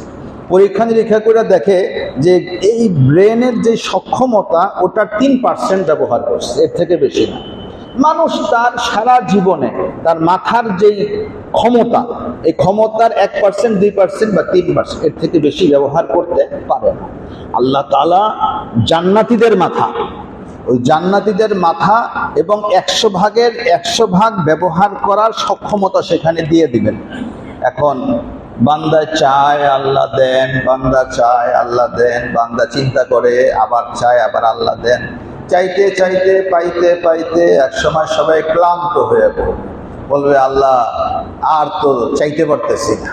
পরীক্ষা নিরীক্ষা করে দেখে যে এই ব্রেনের যে সক্ষমতা ওটা 3% ব্যবহার করছে, এর থেকে বেশি না। মানুষ তার সারা জীবনে তার মাথার যেই ক্ষমতা, এই ক্ষমতার 1%, 2% বা 3%, এর থেকে বেশি ব্যবহার করতে পারে না। আল্লাহ তাআলা জান্নাতীদের মাথা, ওই জান্নাতীদের মাথা এবং 100 ভাগের 100 ভাগ ব্যবহার করার সক্ষমতা সেখানে দিয়ে দিবেন। এখন বান্দা চায় আল্লাহ দেন, বান্দা চায় আল্লাহ দেন, বান্দা চিন্তা করে আবার চায় আবার আল্লাহ দেন। চাইতে চাইতে পাইতে পাইতে একসময় সবাই ক্লান্ত হয়ে বলবে, আল্লাহ আর তো চাইতে পারতেছি না।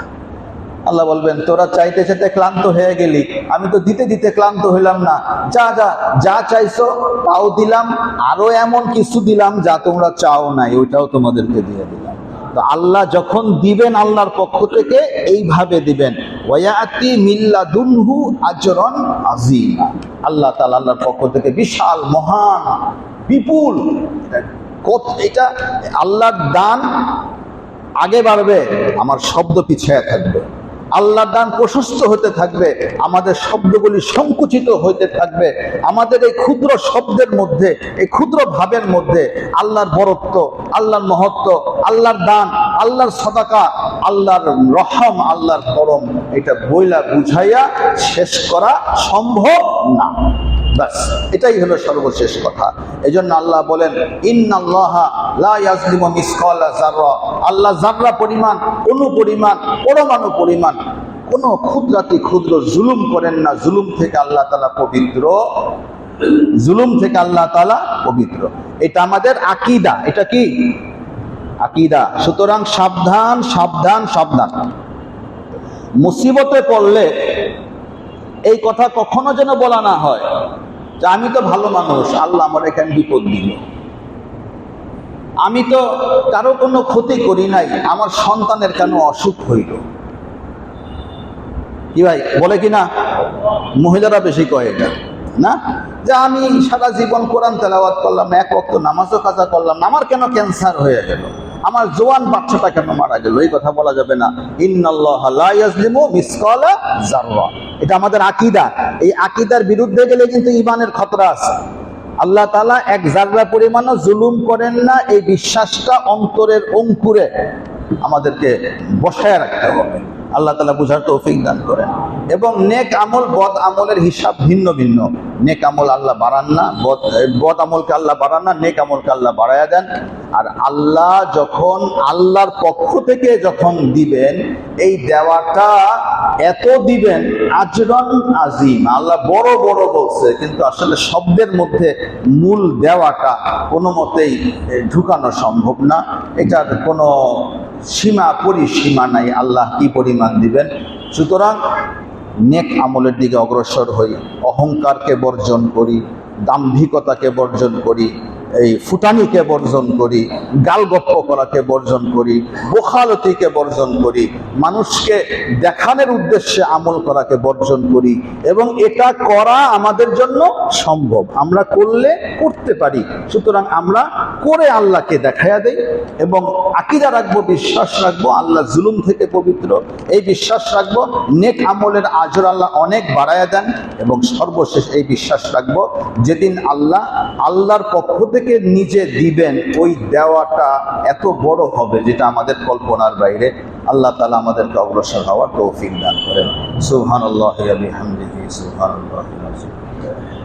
আল্লাহ বলবেন, তোরা চাইতে চাইতে ক্লান্ত হয়ে গেলি, আমি তো দিতে দিতে ক্লান্ত হইলাম না। যা যা যা চাইছো তাও দিলাম, আরো এমন কিছু দিলাম যা তোমরা চাও নাই, ওইটাও তোমাদেরকে দিয়ে দিলাম। তো আল্লাহ যখন দিবেন আল্লাহর পক্ষ থেকে এইভাবে দিবেন, ওয়ায়াতি মিল্লাদুনহু আজরান আযীমা। আল্লাহ তাআলা আল্লাহর পক্ষ থেকে বিশাল, মহান, বিপুল, এটা আল্লাহর দান আগে বাড়বে, আমার শব্দ পিছিয়ে থাকবে। আল্লাহর দান প্রশস্ত হতে থাকবে, আমাদের শব্দগুলি সংকুচিত হতে থাকবে। আমাদের এই ক্ষুদ্র শব্দের মধ্যে, এই ক্ষুদ্র ভাবের মধ্যে আল্লাহর বরত্ব, আল্লাহর মহত্ব, আল্লাহর দান, আল্লাহর সাদাকা, আল্লাহর রহম, আল্লাহর করম, এটা বইলা বুঝাইয়া শেষ করা সম্ভব না। বাস এটাই হলো সর্বশেষ কথা। এজন্য আল্লাহ বলেন, ইন্নাল্লাহা লা ইয়াজলিমু মিসকালা যাররা, আল্লাহ যাররা পরিমাণ, অণু পরিমাণ, পরমাণু পরিমাণ কোনো ক্ষুদ্রাতি ক্ষুদ্র জুলুম করেন না। জুলুম থেকে আল্লাহ তাআলা পবিত্র, জুলুম থেকে আল্লাহ তাআলা পবিত্র। এটা আমাদের আকীদা। এটা কি আকীদা? সুতরাং সাবধান সাবধান সাবধান। মুসিবতে পড়লে এই কথা কখনো যেন বলা না হয় যে আমি তো ভালো মানুষ, আল্লাহ আমার এখানে বিপদ দিল, আমি তো কারো কোনো ক্ষতি করি নাই, আমার সন্তানের কেন অসুখ হইল। কি ভাই বলে কিনা? মহিলারা বেশি কয় এটা না, যে আমি সারা জীবন কোরআন তেলাওয়াত করলাম, এক ওয়াক্ত নামাজও কাজা করলাম, আমার কেন ক্যান্সার হয়ে গেল, আমার জোয়ান বাচ্চাটা কেন মারা গেল। এই কথা বলা যাবে না। ইন্নাল্লাহা লা ইয়াজলিমু মিসকালা যাররা, এটা আমাদের আকীদা। এই আকীদার বিরুদ্ধে গেলে কিন্তু ঈমানের খতরা আছে। আল্লাহ তাআলা এক জাররা পরিমাণও জুলুম করেন না, এই বিশ্বাসটা অন্তরের অঙ্কুরে আমাদেরকে বসায় রাখতে হবে। আল্লাহ তাআলা বুঝার তৌফিক দান করেন। এবং নেক আমল বদ আমলের হিসাব ভিন্ন ভিন্ন। নেক আমল আল্লাহ বাড়ান না, বদ আমলকে আল্লাহ বাড়ান না, নেক আমলকে আল্লাহ বাড়ায়া দেন। আর আল্লাহ যখন আল্লাহর পক্ষ থেকে যখন দিবেন, এই দেওয়াটা এত দিবেন আজরান আজিম, আল্লাহ বড় বড় বলছে, কিন্তু আসলে শব্দের মধ্যে মূল দেওয়াটা কোনো মতেই ঢুকানো সম্ভব না। এটার কোনো সীমা পরিসীমা নাই, আল্লাহ কি পরিমাণ দিবেন। সুতরাং নেক আমলের দিকে অগ্রসর হই, অহংকারকে বর্জন করি, দাম্ভিকতাকে বর্জন করি, এই ফুটানিকে বর্জন করি, গালগপ্প করাকে বর্জন করি, বোখালতিকে বর্জন করি, মানুষকে দেখানোর উদ্দেশ্যে আমল করাকে বর্জন করি। এবং এটা করা আমাদের জন্য সম্ভব, আমরা করলে করতে পারি। সুতরাং আমরা করে আল্লাহকে দেখায়া দেই এবং আকীদা রাখবো, বিশ্বাস রাখবো আল্লাহ জুলুম থেকে পবিত্র, এই বিশ্বাস রাখবো নেক আমলের আজর আল্লাহ অনেক বাড়ায়া দেন। এবং সর্বশেষ এই বিশ্বাস রাখবো যেদিন আল্লাহর পক্ষ থেকে নিজে দিবেন, ওই দেওয়াটা এত বড় হবে যেটা আমাদের কল্পনার বাইরে। আল্লাহ তাআলা আমাদেরকে অগ্রসর হওয়ার তৌফিক দান করেন। সুবহানাল্লাহি ওয়া বিহামদিহি, সুবহানাল্লাহিল আযীম।